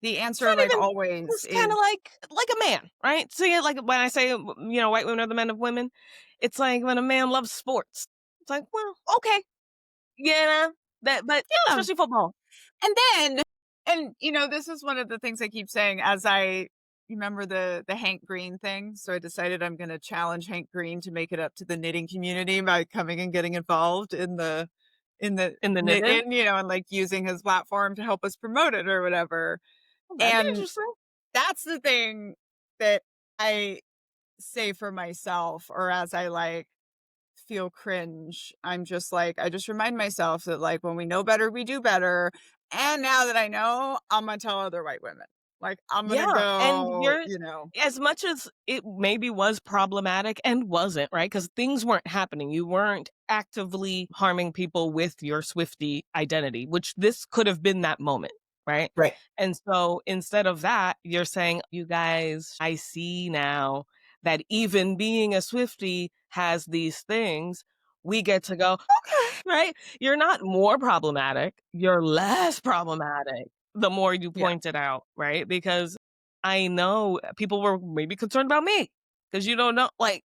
the it's answer, not like even always, it's kinda is like a man, right? So, yeah, like, when I say, white women are the men of women, it's like when a man loves sports. It's like, well, okay, but yeah. especially football. And then this is one of the things I keep saying as I you remember the Hank Green thing? So I decided I'm gonna challenge Hank Green to make it up to the knitting community by coming and getting involved in the In the knitting. knitting, and, like, using his platform to help us promote it or whatever. Well, that'd be And interesting. that's the thing that I say for myself, or as I, like, feel cringe. I'm just like, I just remind myself that, like, when we know better, we do better. And now that I know, I'm gonna tell other white women. Like, I'm gonna Yeah, and go, you're as much as it maybe was problematic and wasn't, right? Because things weren't happening. You weren't actively harming people with your Swiftie identity, which this could have been that moment, right? right. And so instead of that, you're saying, "You guys, I see now that even being a Swiftie has these things. We get to go, okay, right? You're not more problematic. You're less problematic the more you Yeah. point it out, right? Because I know people were maybe concerned about me because you don't know, like,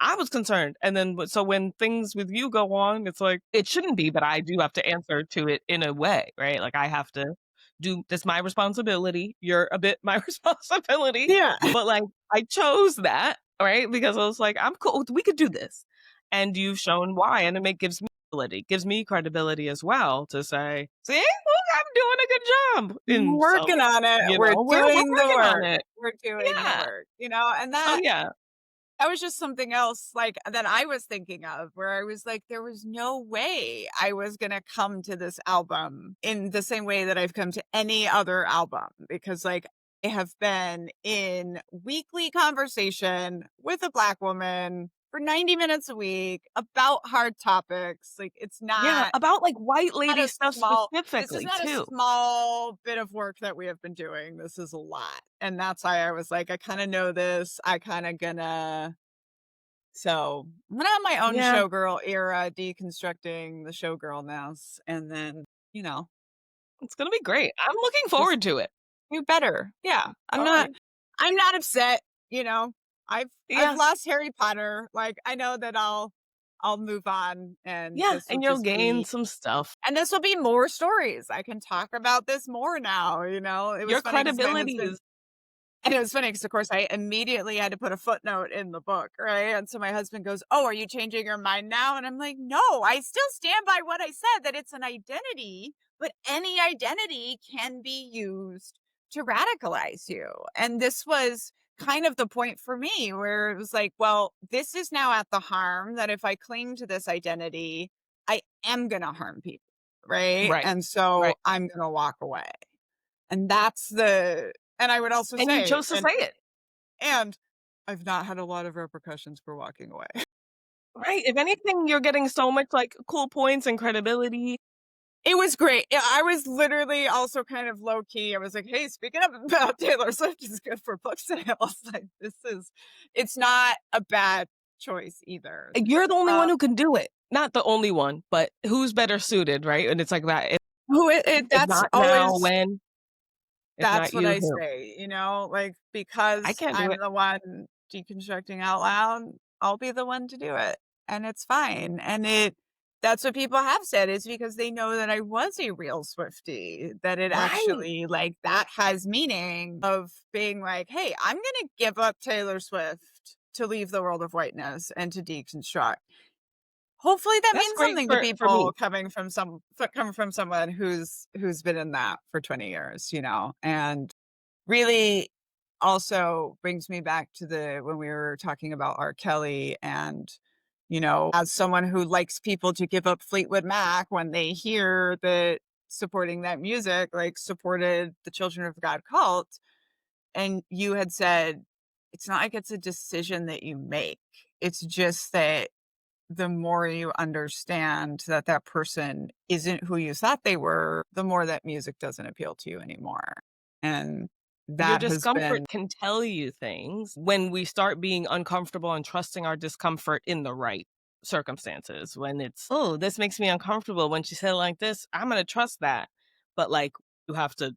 I was concerned. And then, so when things with you go on, it's like, it shouldn't be, but I do have to answer to it in a way, right? Like, I have to do this, my responsibility. You're a bit my responsibility. Yeah. But like, I chose that, right? Because I was like, I'm cool. We could do this. And you've shown why. And gives me ability, gives me credibility as well to say, see, look, I'm doing a good job. And so, Working on it. We're we're doing the working on work. it. We're doing the Yeah. work, and Oh, that yeah. that was just something else, like, that I was thinking of where I was like, there was no way I was gonna come to this album in the same way that I've come to any other album because, like, I have been in weekly conversation with a Black woman for 90 minutes a week about hard topics. Like, Yeah. About like white not lady a stuff small this is specifically, not a too. small bit of work that we have been doing. This is a lot. And that's why I was like, I kind of know this. I kind of gonna so I'm gonna have my own Yeah. showgirl era, deconstructing the showgirl now, and then It's going to be great. I'm looking just forward to it. do better. Yeah, All right. I'm not upset. You know, I've Yeah. lost Harry Potter. Like, I know that I'll move on, and Yeah. this will And you'll just gain be some stuff. and this will be more stories. I can talk about this more now. It was Your funny because my credibility husband is And it was funny because, of course, I immediately had to put a footnote in the book, right? And so my husband goes, "Oh, are you changing your mind now?" And I'm like, "No, I still stand by what I said, that it's an identity, but any identity can be used to radicalize you." And this was kind of the point for me where it was like, well, this is now at the harm that if I cling to this identity, I am going to harm people, right? Right. And so Right. I'm going to walk away. And that's the and I would also And you say, chose to say it. and I've not had a lot of repercussions for walking away. Right. If anything, you're getting so much like cool points and credibility. It was great. Yeah, I was literally also kind of low key. I was like, "Hey, speaking of about Taylor Swift is good for book sales." Like, it's not a bad choice either. You're the only Um, one who can do it. Not the only one, but who's better suited, right? And it's like that. who If that's not now, always when? If that's not what you, I who? say, like, I because can't do I'm it. the one deconstructing out loud, I'll be the one to do it, and it's fine, and that's what people have said is because they know that I was a real Swiftie, that it Right. actually, like, that has meaning of being like, "Hey, I'm gonna give up Taylor Swift to leave the world of whiteness and to deconstruct." Hopefully that That's means great something to for me. people coming from someone who's been in that for 20 years, and really also brings me back to the when we were talking about R. Kelly and, as someone who likes people to give up Fleetwood Mac when they hear that supporting that music, like, supported the Children of God cult, and you had said, it's not like it's a decision that you make. It's just that the more you understand that that person isn't who you thought they were, the more that music doesn't appeal to you anymore. And Your that has discomfort been can tell you things when we start being uncomfortable and trusting our discomfort in the right circumstances. When it's, oh, this makes me uncomfortable. When she said it like this, I'm going to trust that. But like, you have to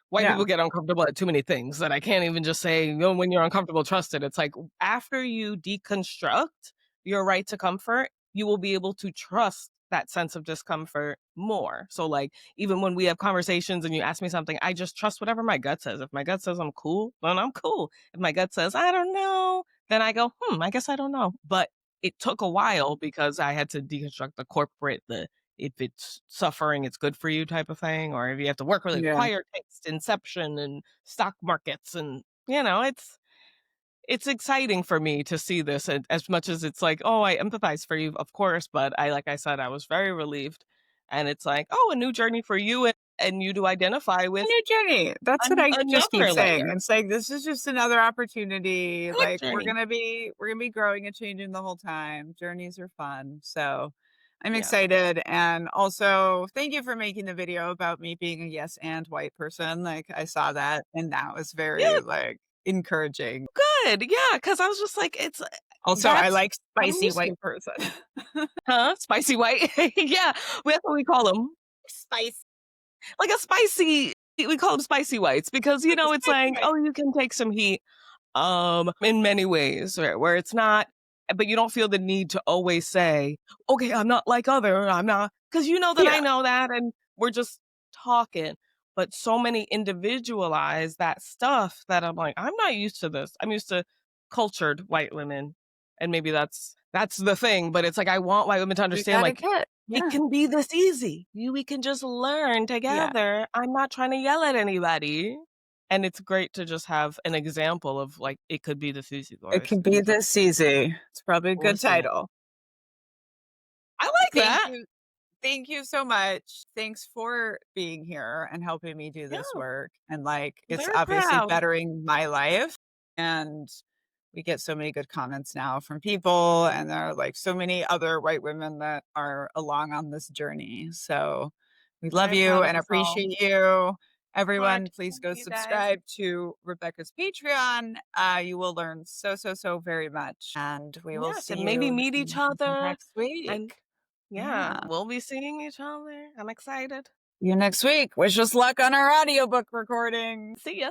white yeah, people get uncomfortable at too many things that I can't even just say, when you're uncomfortable, trust it. It's like after you deconstruct your right to comfort, you will be able to trust that sense of discomfort more. So, like, even when we have conversations and you ask me something, I just trust whatever my gut says. If my gut says I'm cool, then I'm cool. If my gut says I don't know, then I go, I guess I don't know. But it took a while because I had to deconstruct the corporate, the if it's suffering, it's good for you type of thing, or if you have to work really yeah. acquire taste, inception, and stock markets, and it's exciting for me to see this. And as much as it's like, oh, I empathize for you, of course, but like I said, I was very relieved, and it's like, oh, a new journey for you, and you to identify A with new journey. That's what I just keep another saying. layer, It's like this is just another opportunity. good Like journey. we're gonna be growing and changing the whole time. Journeys are fun. So I'm Yeah, excited. And also thank you for making the video about me being a yes and white person. Like I saw that and that was very yeah, like encouraging. good, yeah, because I was just like, it's Also, I that's like what I'm spicy used to, white person. huh? Spicy white, yeah, that's what we call them. Spice. Like a spicy we call them spicy whites because, it's Spicy like, white. oh, you can take some heat, in many ways, where it's not but you don't feel the need to always say, "Okay, I'm not like other, I'm not," because you know that I Yeah. know that, and we're just talking. But so many individualize that stuff that I'm like, "I'm not used to this. I'm used to cultured white women." And maybe that's the thing, but it's like I want white women to You understand, gotta like, get. it Yeah. can be this easy. We can just learn Yeah. together. I'm not trying to yell at anybody. And it's great to just have an example of, like, it could be this easy, or It it can could be be this this easy. It's probably a we'll good see. title. I like Thank that. you. Thank you so much. Thanks for being here and helping me do Yeah, this work. And like, it's very obviously proud. bettering my life. And we get so many good comments now from people. And there are like so many other white women that are along on this journey. So we love Very you proud of and us all. appreciate you. Heart. Everyone, please Thank go you guys. subscribe to Rebecca's Patreon. You will learn so, so, so very much. And we will Yes, see and maybe you meet each other, next week. and yeah, Yeah. we'll be seeing each other. I'm excited. See you next week. Wish us luck on our audiobook recording. See ya.